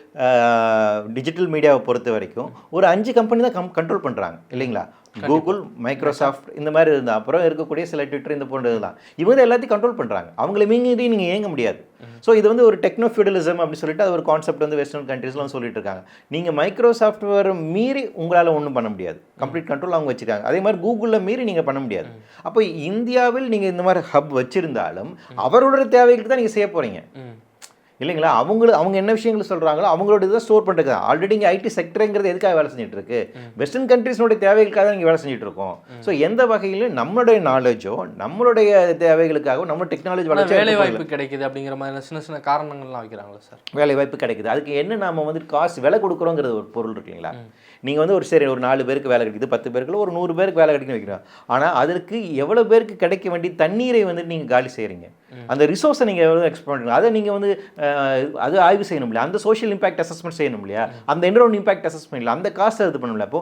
டிஜிட்டல் மீடியாவை பொறுத்த வரைக்கும் ஒரு 5 கம்பெனி தான் கண்ட்ரோல் பண்ணுறாங்க இல்லைங்களா. கூகுள், மைக்ரோசாஃப்ட் இந்த மாதிரி இருந்தால் அப்புறம் இருக்கக்கூடிய சில ட்விட்டர் இந்த போன்றது தான் இவங்க எல்லாத்தையும் கண்ட்ரோல் பண்ணுறாங்க. அவங்கள மீறி நீங்கள் இயங்க முடியாது. ஸோ இது வந்து ஒரு டெக்னோ ஃபியூடலிசம் அப்படின்னு சொல்லிட்டு அது ஒரு கான்செப்ட் வந்து வெஸ்டர்ன் கண்ட்ரீஸ்லாம் சொல்லிட்டு இருக்காங்க. நீங்கள் மைக்ரோசாஃப்ட்வேர் மீறி உங்களால் ஒன்றும் பண்ண முடியாது. கம்ப்ளீட் கண்ட்ரோல் அவங்க வச்சுருக்காங்க. அதே மாதிரி கூகுளில் மீறி நீங்கள் பண்ண முடியாது. அப்போ இந்தியாவில் நீங்கள் இந்த மாதிரி ஹப் வச்சுருந்தாலும் அவரோட தேவைகளுக்கு தான் நீங்கள் செய்ய போகிறீங்க இல்லைங்களா. அவங்க என்ன விஷயங்கள் சொல்கிறாங்களோ அவங்களோட இதை ஸ்டோர் பண்ணுறது. ஆல்ரெடி இங்கே ஐடி செக்டருங்கிறது எதுக்காக வேலை செஞ்சுட்டு இருக்கு? வெஸ்டர்ன் கண்ட்ரீஸ்னுடைய தேவைகளுக்காக தான் இங்கே வேலை செஞ்சுட்டு இருக்கோம். ஸோ எந்த வகையில் நம்மளுடைய நாலேஜோ நம்மளுடைய தேவைகளுக்காக நம்ம டெக்னாலஜி வளர்ச்சி வேலை வாய்ப்பு கிடைக்குது அப்படிங்கிற மாதிரி சின்ன சின்ன காரணங்கள்லாம் வைக்கிறாங்களா சார்? வேலை வாய்ப்பு கிடைக்குது. அதுக்கு என்ன நம்ம வந்து காசு விலை கொடுக்குறோங்கிறது ஒரு பொருள் இருக்கு இல்லைங்களா. நீங்கள் வந்து ஒரு 4 பேருக்கு வேலை கிடைக்குது, 10 பேருக்கு ஒரு 100 பேருக்கு வேலை கிடைக்குன்னு வைக்கிறோம். ஆனால் அதற்கு எவ்வளோ பேருக்கு கிடைக்க வேண்டிய தண்ணீரை வந்து நீங்கள் காலி செய்கிறீங்க. அந்த ரிசோர்ஸை நீங்கள் எவ்வளோ எக்ஸ்ப்ளோர் பண்ணுறீங்க அதை நீங்கள் வந்து அது ஆய்வு செய்யணும் இல்லையா. அந்த சோஷியல் இம்பாக்ட் அசஸ்மெண்ட் செய்யணும் இல்லையா. அந்த என்விரான்மெண்ட் இம்பாக்ட் அசஸ்மெண்ட் இல்லை, அந்த காசை இது பண்ணல. அப்போ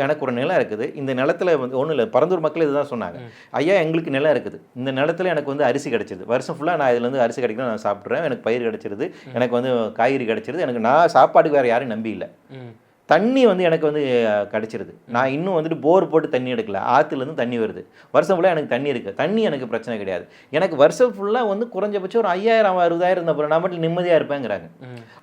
எனக்கு ஒரு நிலம் இருக்குது, இந்த நிலத்தில் வந்து ஒன்றும் இல்லை, பரந்தூர் மக்கள் இதுதான் சொன்னாங்க. ஐயா எங்களுக்கு நிலம் இருக்குது, இந்த நிலத்தில் எனக்கு வந்து அரிசி கிடைச்சிது, வருஷம் ஃபுல்லாக நான் இதுலேருந்து அரிசி கிடைக்கணும், நான் சாப்பிட்றேன், எனக்கு பயிர் கிடைச்சிருது, எனக்கு வந்து காய்கறி கிடைச்சிருது, எனக்கு நான் சாப்பாட்டுக்கு வேறு யாரும் நம்பி இல்லை, தண்ணி வந்து எனக்கு வந்து கிடச்சிருது, நான் இன்னும் வந்துட்டு போர் போட்டு தண்ணி எடுக்கல, ஆற்றுலேருந்து தண்ணி வருது, வருஷம் ஃபுல்லாக எனக்கு தண்ணி இருக்குது, தண்ணி எனக்கு பிரச்சனை கிடையாது, எனக்கு வருஷம் ஃபுல்லாக வந்து குறைஞ்சபட்சம் ஒரு 5,000 60,000 இருந்த அப்புறம் நான் மட்டும் நிம்மதியாக இருப்பேங்கிறாங்க.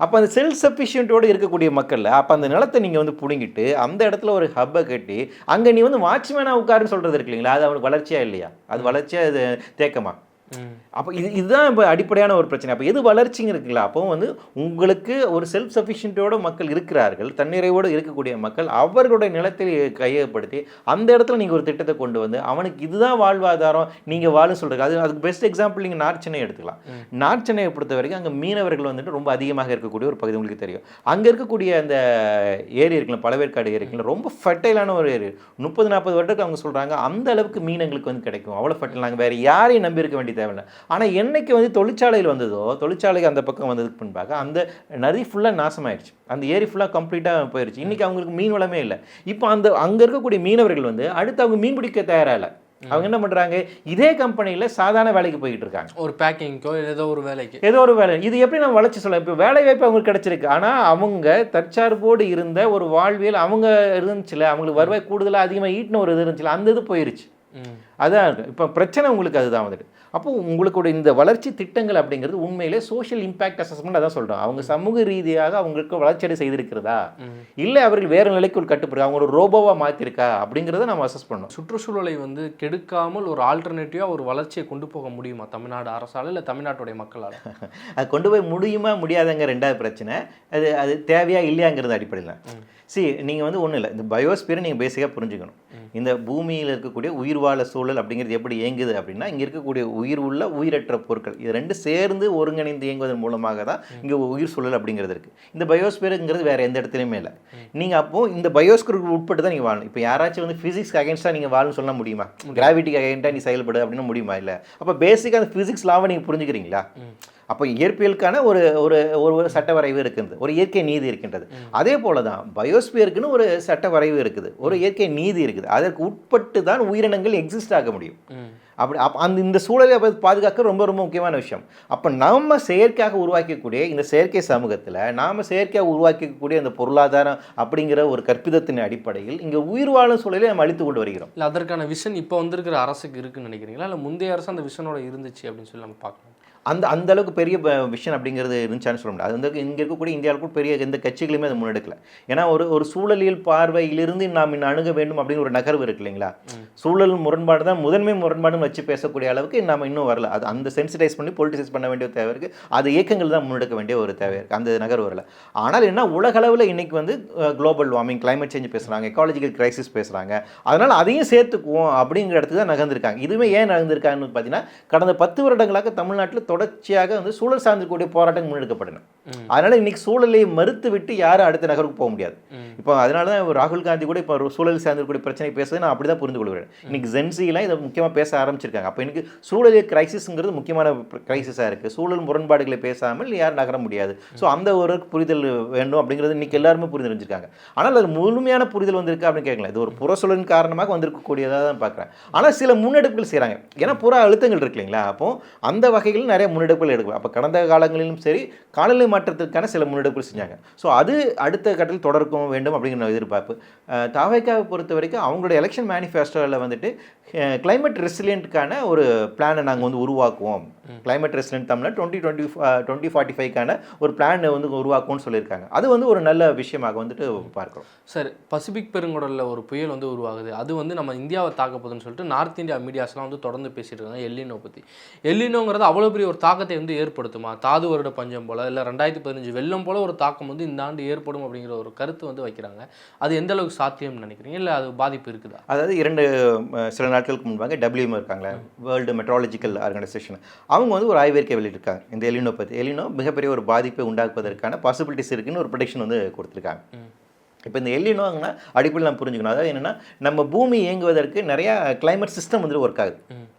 அப்போ அந்த செல்ஃப் சஃபிஷியன்ட்டோடு இருக்கக்கூடிய மக்களில் அப்போ அந்த நிலத்தை நீங்கள் வந்து பிடுங்கிட்டு அந்த இடத்துல ஒரு ஹப்பை கட்டி அங்கே நீ வந்து வாட்ச்மேனாக உட்காருன்னு சொல்கிறது இருக்கு இல்லைங்களா, அது அவனுக்கு வளர்ச்சியாக இல்லையா? அது வளர்ச்சியாக இது தேக்கமா? அப்போ இதுதான் இப்போ அடிப்படையான ஒரு பிரச்சனை. அப்போ எது வளர்ச்சிங்க இருக்குங்களா? அப்போ வந்து உங்களுக்கு ஒரு செல்ஃப் சஃபிஷியன்ட்டோட மக்கள் இருக்கிறார்கள், தன்னிறைவோடு இருக்கக்கூடிய மக்கள், அவர்களுடைய நிலத்தை கையகப்படுத்தி அந்த இடத்துல நீங்கள் ஒரு திட்டத்தை கொண்டு வந்து அவனுக்கு இதுதான் வாழ்வாதாரம் நீங்கள் வாழும் சொல்கிறது. அதுக்கு பெஸ்ட் எக்ஸாம்பிள் நீங்கள் நார்த் சென்னை எடுத்துக்கலாம். நார்த் சென்னையை பொறுத்த வரைக்கும் அங்கே மீனவர்கள் வந்துட்டு ரொம்ப அதிகமாக இருக்கக்கூடிய ஒரு பகுதி உங்களுக்கு தெரியும். அங்கே இருக்கக்கூடிய அந்த ஏரி இருக்குல்ல, பழவேற்காடு ஏரி இருக்குல்ல, ரொம்ப ஃபர்டைலான ஒரு ஏரி. 30-40 வருடத்துக்கு அவங்க சொல்கிறாங்க அந்த அளவுக்கு மீன் எங்களுக்கு வந்து கிடைக்கும், அவ்வளோ ஃபர்டைல், நாங்கள் வேறு யாரையும் நம்பி இருக்க வேண்டிய தேவையில்லை. ஆனால் என்னைக்கு வந்து தொழிற்சாலையில் வந்ததோ, தொழிற்சாலைக்கு அந்த பக்கம் வந்ததுக்கு பின்பாக அந்த நதி ஃபுல்லாக நாசமாயிடுச்சு, அந்த ஏரி ஃபுல்லாக கம்ப்ளீட்டாக போயிடுச்சு. இன்றைக்கி அவங்களுக்கு மீன் வளமே இல்லை. இப்போ அங்கே இருக்கக்கூடிய மீனவர்கள் வந்து அடுத்து அவங்க மீன் பிடிக்க தயாராக இல்லை. அவங்க என்ன பண்ணுறாங்க, இதே கம்பெனியில் சாதாரண வேலைக்கு போய்கிட்டு இருக்காங்க, ஒரு பேக்கிங்கோ ஏதோ ஒரு வேலைக்கு. ஏதோ ஒரு வேலை. இது எப்படி நம்ம வளர்ச்சி சொல்லலாம்? இப்போ வேலை வாய்ப்பு அவங்களுக்கு கிடைச்சிருக்கு, ஆனால் அவங்க தற்சார்போடு இருந்த ஒரு வாழ்வியல் அவங்க இருந்துச்சுல, அவங்களுக்கு வருவாய் கூடுதலாக அதிகமாக ஈட்டின ஒரு இது இருந்துச்சுல, அந்த இது போயிருச்சு. அதான் இருக்குது இப்போ பிரச்சனை உங்களுக்கு. அதுதான் வந்துட்டு அப்போ உங்களுக்கு இந்த வளர்ச்சி திட்டங்கள் அப்படிங்கிறது உண்மையிலே சோஷியல் இம்பாக்ட் அசஸ்மெண்ட் அதான் சொல்கிறோம். அவங்க சமூக ரீதியாக அவங்களுக்கு வளர்ச்சியடை செய்திருக்கிறதா, இல்லை அவர்கள் வேறு நிலைக்குள் கட்டுப்படுறா, அவங்க ஒரு ரோபோவாக மாற்றிருக்கா அப்படிங்கிறத நம்ம அசஸ் பண்ணணும். சுற்றுச்சூழலை வந்து கெடுக்காமல் ஒரு ஆல்டர்னேட்டிவாக ஒரு வளர்ச்சியை கொண்டு போக முடியுமா தமிழ்நாடு அரசால், இல்லை தமிழ்நாட்டுடைய மக்களால்? அது கொண்டு போய் முடியுமா முடியாதுங்க ரெண்டாவது பிரச்சனை. அது தேவையா இல்லையாங்கிறது அடிப்படையில். நீங்கள் வந்து ஒன்றும் இல்லை, இந்த பயோஸ்பியரை நீங்கள் பேசிக்காக புரிஞ்சுக்கணும். இந்த பூமியில் இருக்கக்கூடிய உயிர் வாழ சூழல் அப்படிங்கிறது எப்படி இயங்குது அப்படின்னா, இங்கே இருக்கக்கூடிய உயிர் உள்ள உயிரற்ற பொருட்கள் இது ரெண்டு சேர்ந்து ஒருங்கிணைந்து இயங்குவதன் மூலமாக தான் இங்கே உயிர் சூழல் அப்படிங்கிறது இருக்குது. இந்த பயோஸ்பியருங்கிறது வேறு எந்த இடத்துலையுமே இல்லை. நீங்கள் அப்போது இந்த பயோஸ்பியருக்கு உட்பட்டு தான் நீங்கள் வாழணும். இப்போ யாராச்சும் வந்து ஃபிசிக்ஸ்க்கு அகேன்ஸ்டாக நீங்கள் வாழணும்னு சொல்ல முடியுமா? கிராவிட்டிக்கு அகேன்ஸ்டாக நீ செயல்படு அப்படின்னு முடியுமா? இல்லை. அப்போ பேசிக்காக அந்த ஃபிசிக்ஸ் லாவை நீங்கள் புரிஞ்சுக்கிறீங்களா? அப்போ இயற்பியலுக்கான ஒரு ஒரு ஒரு சட்ட வரைவு இருக்குது, ஒரு இயற்கை நீதி இருக்கின்றது. அதே போல தான் பயோஸ்பியருக்குன்னு ஒரு சட்ட வரைவு இருக்குது, ஒரு இயற்கை நீதி இருக்குது. அதற்கு உட்பட்டு தான் உயிரினங்கள் எக்ஸிஸ்ட் ஆக முடியும். அப்படி இந்த சூழலை பாதுகாக்க ரொம்ப ரொம்ப முக்கியமான விஷயம். அப்போ நம்ம செயற்கையாக உருவாக்கக்கூடிய இந்த செயற்கை சமூகத்தில் நாம் செயற்கையாக உருவாக்கக்கூடிய அந்த பொருளாதாரம் அப்படிங்கிற ஒரு கற்பிதத்தின் அடிப்படையில் இங்கே உயிர் வாழும் சூழலை நம்ம அழித்து கொண்டு வருகிறோம். இல்லை அதற்கான விஷன் இப்போ வந்திருக்கிற அரசுக்கு இருக்குன்னு நினைக்கிறீங்களா, இல்லை முந்தைய அரசு அந்த விஷனோட இருந்துச்சு அப்படின்னு சொல்லி நம்ம பார்க்கணும்? அந்த அளவுக்கு பெரிய விஷயம் அப்படிங்கிறது இருந்துச்சான்னு சொல்ல முடியாது. அது வந்து இங்கே இருக்கக்கூடிய இந்தியாவுக்கு பெரிய எந்த கட்சிகளுமே அதை முன்னெடுக்கல. ஏன்னா ஒரு சூழலியல் பார்வையிலிருந்து நாம் இன்னும் அணுக வேண்டும் அப்படின்னு ஒரு நகர்வு இருக்கு இல்லைங்களா? சூழல் முரண்பாடு தான் முதன்மை முரண்பாடுன்னு வச்சு பேசக்கூடிய அளவுக்கு நம்ம இன்னும் வரல. அது அந்த சென்சிடைஸ் பண்ணி பொலிட்டிசைஸ் பண்ண வேண்டிய தேவை இருக்குது. அது இயக்கங்கள் தான் முன்னெடுக்க வேண்டிய ஒரு தேவை இருக்குது. அந்த நகர்வு வரல. ஆனால் என்ன, உலகளவில் இன்றைக்கி வந்து குளோபல் வார்மிங், கிளைமேட் சேஞ்ச் பேசுகிறாங்க, எக்காலஜிக்கல் கிரைசிஸ் பேசுகிறாங்க. அதனால் அதையும் சேர்த்துக்குவோம் அப்படிங்கிற இடத்துக்கு தான் நகர்ந்துருக்காங்க. இதுவுமே ஏன் நகர்ந்துருக்காங்கன்னு பார்த்தீங்கன்னா, கடந்த 10 வருடங்களாக தமிழ்நாட்டில் தொடர்ச்சியாக வந்து சூழல் சார்ந்திருக்கக்கூடிய போராட்டங்கள் முன்னெடுக்கப்பட்டன. அதனால இன்னைக்கு சூழலை மறுத்து விட்டு யாரும் அடுத்த நகருக்கு போக முடியாது. இப்போ அதனால தான் ராகுல் காந்தி கூட இப்போ சூழல் சார்ந்திருக்கக்கூடிய பிரச்சனை பேசுறது நான் அப்படி தான் புரிந்து கொள்கிறேன். இன்னைக்கு ஜென்சிலாம் இதை முக்கியமாக பேச ஆரம்பிச்சிருக்காங்க. அப்போ இன்னைக்கு சூழலியல் கிரைசிஸ்ங்கிறது முக்கியமான கிரைசிஸாக இருக்குது. சூழல் முரண்பாடுகளை பேசாமல் யாரும் நகர முடியாது. ஸோ அந்த ஒரு புரிதல் வேண்டும் அப்படிங்கிறது இன்னைக்கு எல்லாருமே புரிஞ்சிருக்காங்க. ஆனால் அது முழுமையான புரிதல் வந்திருக்கு அப்படின்னு கேட்கலாம். இது ஒரு புறச்சூழலின் காரணமாக வந்திருக்கக்கூடியதாக தான் பார்க்குறேன். ஆனால் சில முன்னெடுப்புகள் செய்கிறாங்க. ஏன்னா புற அழுத்தங்கள் இருக்கு இல்லைங்களா? அப்போ அந்த வகைகளில் நிறைய முன்னெடுப்புகள் எடுக்கலாம். அப்போ கடந்த காலங்களிலும் சரி காலநிலை மாற்றத்திற்கான சில முன்னெடுப்புகள் செஞ்சாங்க. ஸோ அது அடுத்த கட்டத்தில் தொடர்க்க வேண்டும் அப்படிங்கிற எதிர்பார்ப்பு. தாவேக்காவை பொறுத்த வரைக்கும் அவங்களுடைய எலெக்ஷன் மேனிஃபெஸ்டோவில் வந்துட்டு கிளைமேட் ரெசிலியன்ட்கான ஒரு பிளானை நாங்கள் வந்து உருவாக்குவோம். கிளைமேட் ரெசிலியன்ட் தமிழ்நாடு 2045க்கான ஒரு பிளானை வந்து உருவாக்குவோம்னு சொல்லியிருக்காங்க. அது வந்து ஒரு நல்ல விஷயமாக வந்துட்டு பார்க்குறோம். சார், பசிபிக் பெருங்கடலில் ஒரு புயல் வந்து உருவாகுது. அது வந்து நம்ம இந்தியாவை தாக்க போகுதுன்னு சொல்லிட்டு நார்த் இந்தியா மீடியாஸ்லாம் வந்து தொடர்ந்து பேசிட்டு இருக்காங்க எல்லினோ பற்றி. எல்லினோங்கிறது அவ்வளோ பெரிய ஒரு தாக்கத்தை வந்து ஏற்படுத்துமா? தாது வருட பஞ்சம் போல், இல்லை 2015 வெள்ளம் போல் ஒரு தாக்கம் வந்து இந்த ஆண்டு ஏற்படும் அப்படிங்கிற ஒரு கருத்து வந்து வைக்கிறாங்க. அது எந்த அளவுக்கு சாத்தியம்னு நினைக்கிறீங்க, இல்லை அது பாதிப்பு இருக்குதா? அதாவது சில நாட்களுக்கு முன்பாக WMO இருக்காங்களே, வேர்ல்டு மெட்ராலஜிக்கல் ஆர்கனைசேஷன், அவங்க வந்து ஒரு ஆய்வறிக்கை வெளியிட்டிருக்காங்க இந்த எலினோ பற்றி. எலினோ மிகப்பெரிய ஒரு பாதிப்பை உண்டாக்குவதற்கான பாசிபிலிட்டிஸ் இருக்குன்னு ஒரு ப்ரெடிக்ஷன் வந்து கொடுத்துருக்காங்க. இப்போ இந்த எலினோங்கன்னா அடிப்படையில் நம்ம புரிஞ்சுக்கணும். அதாவது என்னென்னா, நம்ம பூமி இயங்குவதற்கு நிறையா கிளைமேட் சிஸ்டம் வந்து ஒர்க் ஆகுது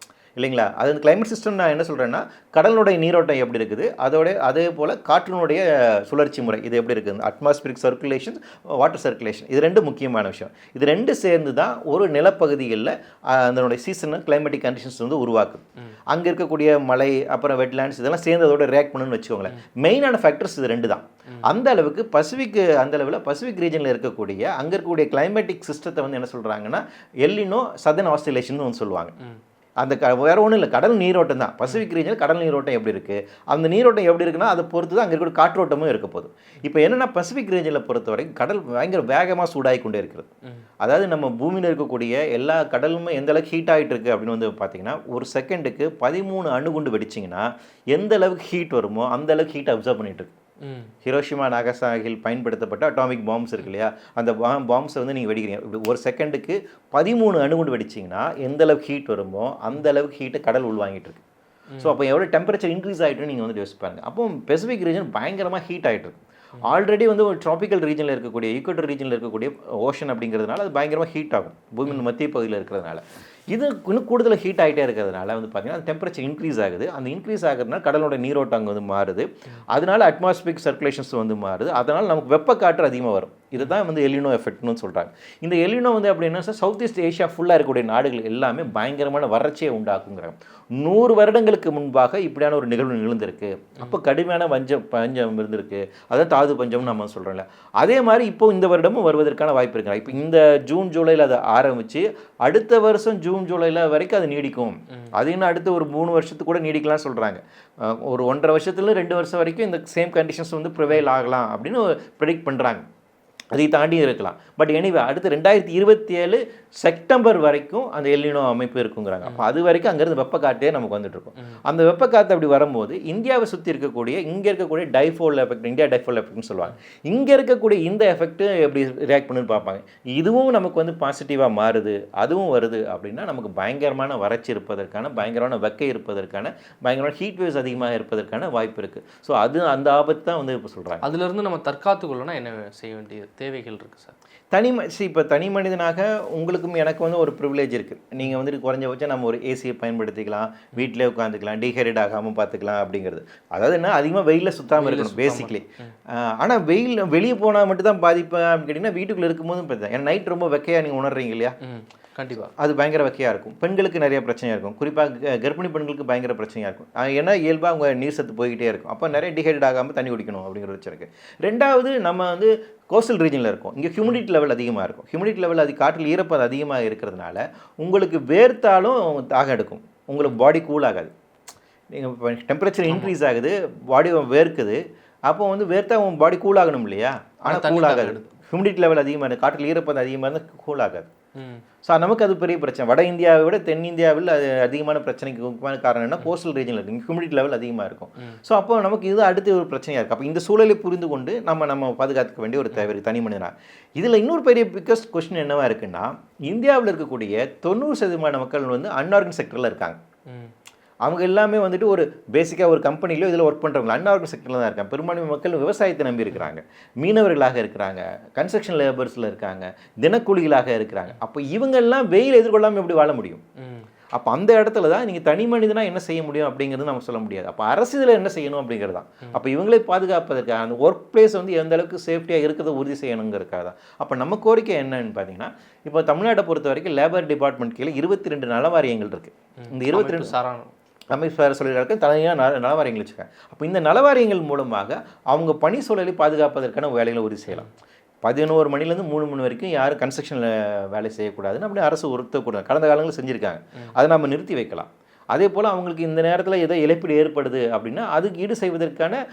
இல்லைங்களா? அது அந்த கிளைமேட் சிஸ்டம் நான் என்ன சொல்கிறேன்னா, கடலுடைய நீரோட்டம் எப்படி இருக்குது, அதே போல் காற்றினுடைய சுழற்சி முறை இது எப்படி இருக்குது, அட்மாஸ்பியரிக் சர்க்குலேஷன், வாட்டர் சர்க்குலேஷன், இது ரெண்டு முக்கியமான விஷயம். இது ரெண்டு சேர்ந்து தான் ஒரு நிலப்பகுதிகளில் அதனுடைய சீசனல் கிளைமேட்டிக் கண்டிஷன்ஸ் வந்து உருவாக்குது. அங்கே இருக்கக்கூடிய மலை, அப்புறம் வெட்லேண்ட்ஸ், இதெல்லாம் சேர்ந்து அதோட ரியாக்ட் பண்ணுன்னு வச்சுக்கோங்களேன். மெயினான ஃபேக்டர்ஸ் இது ரெண்டு தான். அந்த அளவுக்கு பசிபிக் ரீஜனில் இருக்கக்கூடிய அங்கே இருக்கக்கூடிய கிளைமேட்டிக் சிஸ்டத்தை வந்து என்ன சொல்கிறாங்கன்னா, எல்லினோ சதர்ன் ஆஸ்திரேலேஷன் வந்து சொல்லுவாங்க. அந்த வேறு ஒன்றும் இல்லை, கடல் நீரோட்டம் தான். பசிபிக் ரீஜன் கடல் நீரோட்டம் எப்படி இருக்குது, அந்த நீரோட்டம் எப்படி இருக்குன்னா அதை பொறுத்து தான் அங்கே இருக்கிற காற்றோட்டமும் இருக்க போகுது. இப்போ என்னென்னா, பசிபிக் ரீஜனில் பொறுத்தவரை கடல் பயங்கர வேகமாக சூடாகி கொண்டே இருக்கிறது. அதாவது நம்ம பூமியில் இருக்கக்கூடிய எல்லா கடலுமே எந்த அளவுக்கு ஹீட் ஆகிட்டு இருக்குது அப்படின்னு வந்து பார்த்தீங்கன்னா, ஒரு செகண்டுக்கு 13 அணுகுண்டு வெடிச்சிங்கன்னா எந்த அளவுக்கு ஹீட் வருமோ அந்த அளவுக்கு ஹீட் அப்சர்வ் பண்ணிட்டு இருக்கு. ஹிரோஷிமா நாகசாகியில் பயன்படுத்தப்பட்ட அட்டாமிக் பாம்ஸ் இருக்கு இல்லையா, அந்த பாம்ஸை வந்து நீங்கள் வெடிக்கிறீங்க. ஒரு செகண்டுக்கு 13 அணுகுண்டு வெடிச்சிங்கன்னா எந்த அளவுக்கு ஹீட் வருமோ அந்த அளவுக்கு ஹீட்டை கடல் உள்வாங்கிட்டு இருக்கு. ஸோ அப்போ எவ்வளோ டெம்பரேச்சர் இன்க்ரீஸ் ஆகிட்டுன்னு நீங்கள் வந்து யோசிப்பாங்க. அப்போ பெசிபிக் ரீஜன் பயங்கரமாக ஹீட் ஆகிட்டு இருக்கு. ஆல்ரெடி வந்து ஒரு ட்ராபிக்கல் ரீஜனில் இருக்கக்கூடிய, ஈக்குவட்டர் ரீஜனில் இருக்கக்கூடிய ஓஷன் அப்படிங்கிறதுனால அது பயங்கரமாக ஹீட் ஆகும் பூமியின் மத்திய பகுதியில் இருக்கிறதுனால. இது இன்னும் கூடுதல் ஹீட் ஆகிட்டே இருக்கிறதுனால வந்து பார்த்தீங்கன்னா டெம்பரேச்சர் இன்க்ரீஸ் ஆகுது. அந்த இன்க்ரீஸ் ஆகிறதுனால கடலோட நீரோட்டம் அங்கே வந்து மாறுது. அதனால அட்மாஸ்பியரிக் சர்க்குலேஷன்ஸ் வந்து மாறுது. அதனால் நமக்கு வெப்பக்காற்று அதிகமாக வரும். இதுதான் வந்து எலினோ எஃபெக்ட்னு சொல்கிறாங்க. இந்த எலினோ வந்து அப்படின்னா சார் சவுத் ஈஸ்ட் ஏஷியா ஃபுல்லாக இருக்கக்கூடிய நாடுகள் எல்லாமே பயங்கரமான வறட்சியை உண்டாக்குங்கிறாங்க. 100 வருடங்களுக்கு முன்பாக இப்படியான ஒரு நிகழ்வு நிகழ்ந்திருக்கு. அப்போ கடுமையான பஞ்சம் இருந்திருக்கு. அதான் தாது பஞ்சம்னு நம்ம சொல்கிறோம்ல. அதே மாதிரி இப்போ இந்த வருடமும் வருவதற்கான வாய்ப்பு இருக்கிறாங்க. இப்போ இந்த ஜூன் ஜூலையில் அதை ஆரம்பித்து அடுத்த வருஷம் ஜூன் ஜூலையில் வரைக்கும் அது நீடிக்கும். அது இன்னும் அடுத்த ஒரு 3 வருஷத்துக்கு கூட நீடிக்கலாம்னு சொல்கிறாங்க. ஒரு 1.5 வருஷத்துலேருந்து 2 வருஷம் வரைக்கும் இந்த சேம் கண்டிஷன்ஸ் வந்து ப்ரிவைல் ஆகலாம் அப்படின்னு ப்ரெடிக்ட் பண்ணுறாங்க. அதை தாண்டி இருக்கலாம். பட் எனிவே அடுத்து 2027 செப்டம்பர் வரைக்கும் அந்த எல்னினோ அமைப்பு இருக்குங்கிறாங்க. அப்போ அது வரைக்கும் அங்கேருந்து வெப்பக்காற்றே நமக்கு வந்துட்டு இருக்கும். அந்த வெப்பக்காற்று அப்படி வரும்போது இந்தியாவை சுற்றி இருக்கக்கூடிய இங்கே இருக்கக்கூடிய டைஃபோல் எஃபெக்ட், இந்தியா டைஃபோல் எஃபெக்ட்னு சொல்லுவாங்க. இங்கே இருக்கக்கூடிய இந்த எஃபெக்ட் எப்படி ரியாக்ட் பண்ணுன்னு பார்ப்பாங்க. இதுவும் நமக்கு வந்து பாசிட்டிவாக மாறுது, அதுவும் வருது அப்படின்னா நமக்கு பயங்கரமான வறட்சி இருப்பதற்கான, பயங்கரமான வெக்கை இருப்பதற்கான, பயங்கரமான ஹீட் வேவ்ஸ் அதிகமாக இருப்பதற்கான வாய்ப்பு இருக்குது. ஸோ அது அந்த ஆபத்து தான் வந்து இப்போ சொல்கிறாங்க. அதுலேருந்து நம்ம தற்காத்துக்கொள்ளனா என்ன செய்ய வேண்டியது தேவைகள் இருக்குது சார்? இப்போ தனி மனிதனாக உங்களுக்கும் எனக்கு வந்து ஒரு ப்ரிவிலேஜ் இருக்குது. நீங்கள் வந்துட்டு குறைஞ்சபட்சம் நம்ம ஒரு ஏசியை பயன்படுத்திக்கலாம், வீட்டிலே உட்காந்துக்கலாம், டீஹைட்ரேட் ஆகாமல் பார்த்துக்கலாம் அப்படிங்கிறது. அதாவது என்ன, அதிகமாக வெயிலில் சுத்தாமல் இருக்கணும் பேசிக்லி. ஆனால் வெயில் வெளியே போனால் மட்டும் தான் பாதிப்பு அப்படின்னு கேட்டிங்கன்னா வீட்டுக்குள்ளே இருக்கும்போதும் பார்த்தா ஏன்னா நைட் ரொம்ப வெக்கையாக நீங்கள் உணர்றீங்க இல்லையா? கண்டிப்பாக அது பயங்கர வெக்கையாக இருக்கும். பெண்களுக்கு நிறைய பிரச்சனையாக இருக்கும். குறிப்பாக கர்ப்பிணி பெண்களுக்கு பயங்கர பிரச்சனையாக இருக்கும். ஏன்னா இயல்பாக அவங்க நீர் சத்து போய்கிட்டே இருக்கும். அப்போ நிறைய டீஹைட்ரேட் ஆகாமல் தண்ணி குடிக்கணும் அப்படிங்கிற வச்சு இருக்குது. ரெண்டாவது, நம்ம வந்து கோஸ்டல் ரீஜனில் இருக்கும். இங்கே ஹியூமிடிட்டி லெவல் அதிகமாக இருக்கும். ஹியூமிடிட்டி லெவல் அது காற்றில் ஈரப்பது அதிகமாக இருக்கிறதுனால உங்களுக்கு வேர்த்தாலும் தாகம் எடுக்கும், உங்களுக்கு பாடி கூல் ஆகாது. நீங்கள் இப்போ டெம்பரேச்சர் இன்க்ரீஸ் ஆகுது, பாடி வேர்க்குது, அப்போ வந்து வேர்த்தா உங்கள் பாடி கூல் ஆகணும் இல்லையா? ஆனால் கூல் ஆகாது. ஹியூமிடிட்டி லெவல் அதிகமாக இருக்குது, காற்றில் ஈரப்பது அதிகமாக இருந்தால் கூல் ஆகாது. ஸோ நமக்கு அது பெரிய பிரச்சனை. வட இந்தியாவை விட தென்னிந்தியாவில் அது அதிகமான பிரச்சனைக்கு முக்கியமான காரணம் என்ன, கோஸ்டல் ரீஜனில் இருக்குது, ஹியூமிடிட்டி லெவல் அதிகமாக இருக்கும். ஸோ அப்போ நமக்கு இது அடுத்து ஒரு பிரச்சனையாக இருக்குது. அப்போ இந்த சூழலை புரிந்து கொண்டு நம்ம பாதுகாத்துக்க வேண்டிய ஒரு தேவை தனி மனிதனாக. இதில் இன்னொரு பெரிய பிக்கஸ்ட் கொஸ்டின் என்னவா இருக்குன்னா, இந்தியாவில் இருக்கக்கூடிய 90% மக்கள் வந்து அன்ஆர்கனைஸ்ட் செக்டரில் இருக்காங்க. அவங்க எல்லாமே வந்துட்டு ஒரு பேசிக்காக ஒரு கம்பெனிலையோ இதில் ஒர்க் பண்ணுறவங்க அன்ஆர்கனைஸ்ட் செக்டரில் தான் இருக்காங்க. பெரும்பான்மை மக்கள் விவசாயத்தை நம்பி இருக்கிறாங்க, மீனவர்களாக இருக்கிறாங்க, கன்ஸ்ட்ரக்ஷன் லேபர்ஸில் இருக்காங்க, தினக்கூலிகளாக இருக்கிறாங்க. அப்போ இவங்கெல்லாம் வெயில் எதிர்கொள்ளாமல் எப்படி வாழ முடியும்? அப்போ அந்த இடத்துல தான் நீங்கள் தனி மனிதனாக என்ன செய்ய முடியும் அப்படிங்கிறது நம்ம சொல்ல முடியாது. அப்போ அரசு இதில் என்ன செய்யணும் அப்படிங்கிறது தான். அப்போ இவங்களை பாதுகாப்பதற்காக அந்த ஒர்க் பிளேஸ் வந்து எந்த அளவுக்கு சேஃப்டியாக இருக்கிறத உறுதி செய்யணுங்கிறதுக்காக தான். அப்போ நம்ம கோரிக்கை என்னன்னு பார்த்தீங்கன்னா, இப்போ தமிழ்நாட்டை பொறுத்த வரைக்கும் லேபர் டிபார்ட்மெண்ட் கீழே 22 நலவாரியங்கள் இருக்குது. இந்த 22 அமைச்சர் சொல்லியிருக்காங்க, தனியாக நலவாரியங்கள் வச்சுருக்காங்க. அப்போ இந்த நலவாரியங்கள் மூலமாக அவங்க பணி சூழலை பாதுகாப்பதற்கான வேலைகளை உறுதி செய்யலாம். 11 மணிலேருந்து 3 மணி வரைக்கும் யாரும் கன்ஸ்ட்ரக்ஷனில் வேலை செய்யக்கூடாதுன்னு அப்படி அரசு உறுத்தக்கூடாது. கடந்த காலங்களில் செஞ்சுருக்காங்க, அதை நம்ம நிறுத்தி வைக்கலாம். அதே போல் அவங்களுக்கு இந்த நேரத்தில் ஏதோ இழப்பீடு ஏற்படுது அப்படின்னா அதுக்கு ஈடு செய்வதற்கான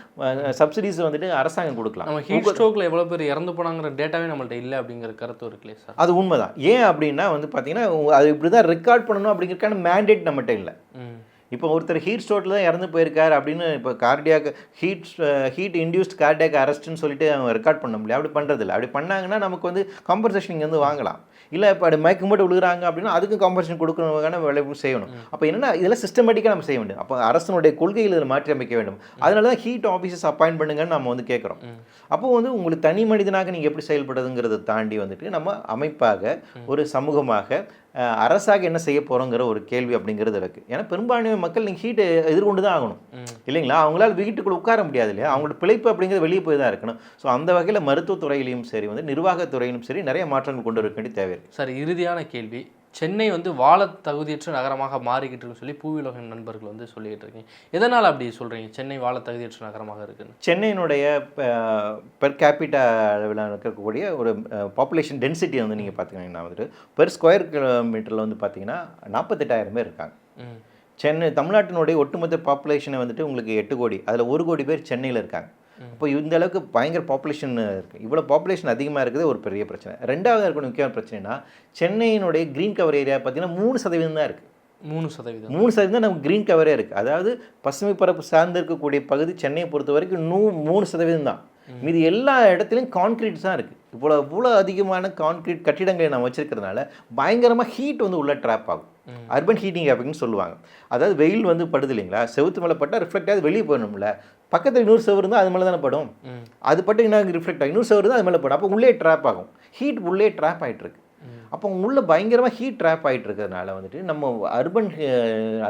சப்சிடிஸ் வந்துட்டு அரசாங்கம் கொடுக்கலாம். நம்ம ஹீட் ஸ்ட்ரோக்கில் எவ்வளோ பேர் இறந்து போனாங்கிற டேட்டாவே நம்மள்ட்ட இல்லை அப்படிங்கிற கருத்து இருக்குல்லையே சார்? அது உண்மைதான். ஏன் அப்படின்னா வந்து பார்த்தீங்கன்னா அது இப்படி தான் ரெக்கார்ட் பண்ணணும் அப்படிங்கிறதுக்கான மேண்டேட் நம்மகிட்ட இல்லை. இப்போ ஒருத்தர் ஹீட் ஸ்ட்ரோக்கில் தான் இறந்து போயிருக்காரு அப்படின்னு இப்போ கார்டியாக் ஹீட் இன்டியூஸ்ட் கார்டியாக் அரெஸ்ட்னு சொல்லிட்டு அவங்க ரெக்கார்ட் பண்ண முடியல. அப்படி பண்ணுறதில்ல. அப்படி பண்ணாங்கன்னா நமக்கு வந்து காம்பன்சேஷன் இங்கே வந்து வாங்கலாம். இல்லை இப்போ அப்படி மயக்கம் மட்டும் விழுகிறாங்க அப்படின்னா அதுக்கு காம்பன்சேஷன் கொடுக்கணுக்கான வேலையும் செய்யணும். அப்போ என்னென்னா இதெல்லாம் சிஸ்டமேட்டிக்காக நம்ம செய்ய வேண்டும். அப்போ அரசனுடைய கொள்கைகள் இதில் மாற்றி அமைக்க வேண்டும். அதனால தான் ஹீட் ஆஃபீஸஸ் அப்பாயின்ட் பண்ணுங்கன்னு நம்ம வந்து கேட்குறோம். அப்போ வந்து உங்களுக்கு தனி மனிதனாக நீங்கள் எப்படி செயல்படுறதுங்கிறத தாண்டி வந்துட்டு நம்ம அமைப்பாக ஒரு சமூகமாக அரசாக என்ன செய்ய போகிறோங்கிற ஒரு கேள்வி அப்படிங்கிறது இருக்குது. ஏன்னா பெரும்பான்மை மக்கள் நீங்கள் ஹீட்டை எதிர்கொண்டு தான் ஆகணும் இல்லைங்களா? அவங்களால வீட்டுக்குள்ளே உட்கார முடியாது இல்லையா? அவங்களோட பிழைப்பு அப்படிங்கிறது வெளியே போய் தான் இருக்கணும். ஸோ அந்த வகையில் மருத்துவத்துறையிலையும் சரி வந்து நிர்வாகத்துறையிலும் சரி நிறைய மாற்றங்கள் கொண்டு வர வேண்டிய தேவை இருக்குது. சார், இறுதியான கேள்வி, சென்னை வந்து வாழ தகுதியற்ற நகரமாக மாறிக்கிட்டு இருக்குன்னு சொல்லி பூவிலோகம் நண்பர்கள் வந்து சொல்லிக்கிட்டு இருக்கீங்க. எதனால் அப்படி சொல்கிறீங்க சென்னை வாழ தகுதியற்ற நகரமாக இருக்குன்னு? சென்னையினுடைய பெர் கேபிட்டா அளவில் இருக்கக்கூடிய ஒரு பாப்புலேஷன் டென்சிட்டி வந்து நீங்கள் பார்த்துக்கிங்கன்னா வந்துட்டு பெர் ஸ்கொயர் கிலோமீட்டரில் வந்து பார்த்தீங்கன்னா 48,000 பேர் இருக்காங்க. சென்னை தமிழ்நாட்டினுடைய ஒட்டுமொத்த பாப்புலேஷனை வந்துட்டு உங்களுக்கு 8 கோடி, அதில் 1 கோடி பேர் சென்னையில் இருக்காங்க. இப்போ இந்த அளவுக்கு பயங்கர பாப்புலேஷன் இருக்குது. இவ்வளோ பாப்புலேஷன் அதிகமாக இருக்குது ஒரு பெரிய பிரச்சனை. ரெண்டாவது இருக்கக்கூடிய முக்கியமான பிரச்சனைனா சென்னையினுடைய க்ரீன் கவர் ஏரியா பார்த்தீங்கன்னா 3% தான் இருக்குது. 3% நமக்கு க்ரீன் கவரே இருக்குது. அதாவது பசுமை பரப்பு சார்ந்து இருக்கக்கூடிய பகுதி சென்னையை பொறுத்த வரைக்கும் 3% தான். மீது எல்லா இடத்துலையும் கான்க்ரீட் தான் இருக்குது. இவ்வளோ அதிகமான கான்க்ரீட் கட்டிடங்களை நம்ம வச்சுருக்கிறதுனால பயங்கரமாக ஹீட் வந்து உள்ள ட்ராப் ஆகும். அர்பன் ஹீட்டிங் எஃபெக்ட்னு சொல்லுவாங்க. அதாவது வெயில் வந்து படுது இல்லைங்களா, செவுத்து மேலே பட்டால் ரிஃப்ளெக்ட் ஆகுது, வெளியே போயிடணும்ல. பக்கத்தில் இன்னொரு செவரு இருந்தால் அது மேலே தானே படும். அது பட்டு என்ன ரிஃப்ளெக்ட் ஆகும், இன்னொரு செவரு தான் அது மேலே படும். அப்போ உள்ளே ட்ராப் ஆகும். ஹீட் உள்ளே ட்ராப் ஆகிட்டுருக்கு. அப்போ உள்ள பயங்கரமாக ஹீட் ட்ராப் ஆகிட்டு இருக்கிறதுனால வந்துட்டு நம்ம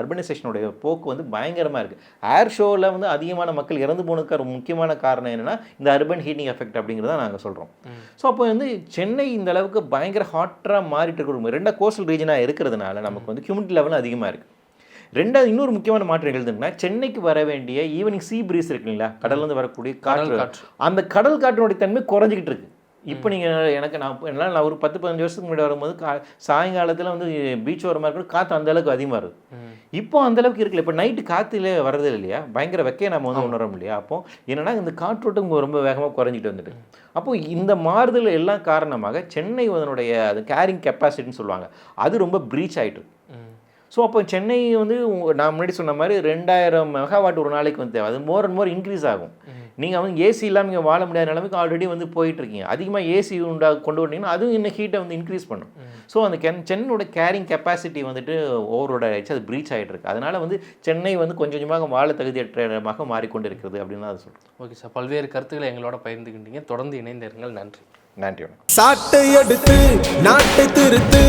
அர்பனைசேஷனுடைய போக்கு வந்து பயங்கரமாக இருக்குது. ஏர் ஷோவில் வந்து அதிகமான மக்கள் இறந்து போனதுக்கு ஒரு முக்கியமான காரணம் என்னென்னா இந்த அர்பன் ஹீட்டிங் எஃபெக்ட் அப்படிங்கிறத நாங்கள் சொல்கிறோம். ஸோ அப்போ வந்து சென்னை இந்த அளவுக்கு பயங்கர ஹாட்டாக மாறிட்டு இருக்கிற ரெண்டாக கோஸ்டல் ரீஜனாக இருக்கிறதுனால நமக்கு வந்து ஹியூமிடிட்டி லெவல் அதிகமாக இருக்குது. ரெண்டாவது இன்னொரு முக்கியமான மாற்றம் எழுதுனா சென்னைக்கு வர வேண்டிய ஈவினிங் சீ பிரீஸ் இருக்குங்களா, கடல்லேருந்து வரக்கூடிய காற்று, அந்த கடல் காற்றினுடைய தன்மை குறைஞ்சிக்கிட்டு இருக்கு. இப்போ நீங்கள் நான் ஒரு 10-15 வருஷத்துக்கு முன்னாடி வரும்போது சாயங்காலத்தில் வந்து பீச் ஓரமாக இருக்கணும், காற்று அந்த அளவுக்கு அதிகமாக இருக்குது. இப்போ அந்த அளவுக்கு இருக்குல்ல. இப்போ நைட்டு காற்றுல வர்றது இல்லையா, பயங்கர வெக்கையை நம்ம வந்து உணரோம் இல்லையா. அப்போ என்னன்னா இந்த காற்றோட்டம் ரொம்ப வேகமாக குறைஞ்சிட்டு வந்துட்டு, அப்போது இந்த மாறுதல் எல்லாம் காரணமாக சென்னை அதனுடைய அது கேரிங் கெப்பாசிட்டின்னு சொல்லுவாங்க, அது ரொம்ப ப்ரீச் ஆகிட்டு. ஸோ அப்போ சென்னை வந்து நான் முன்னாடி சொன்ன மாதிரி 2000 மெகாவாட் ஒரு நாளைக்கு வந்து தேவை. அது மோர் அண்ட் மோர் இன்க்ரீஸ் ஆகும். நீங்கள் வந்து ஏசி இல்லாமல் நீங்கள் வாழ முடியாத நிலைமைக்கு ஆல்ரெடி வந்து போயிட்டுருக்கீங்க. அதிகமாக ஏசி கொண்டு வந்தீங்கன்னா அதுவும் இன்னும் ஹீட்டை வந்து இன்க்ரீஸ் பண்ணும். ஸோ அந்த சென்னையோட கேரிங் கெப்பாசிட்டி வந்துட்டு ஓவரோட ஆகிடுச்சு, அது ப்ரீச் ஆகிட்டு இருக்கு. அதனால் வந்து சென்னை வந்து கொஞ்சம் கொஞ்சமாக வாழ தகுதியற்ற இடமாக மாறிக்கொண்டு இருக்கிறது அப்படின்னு தான் சொல்கிறேன். ஓகே சார், பல்வேறு கருத்துக்களை எங்களோட பகிர்ந்துக்கிட்டீங்க. தொடர்ந்து இணைந்திருங்கள். நன்றி. நன்றி. சாட்டை எடுத்து நாட்டை திருத்து.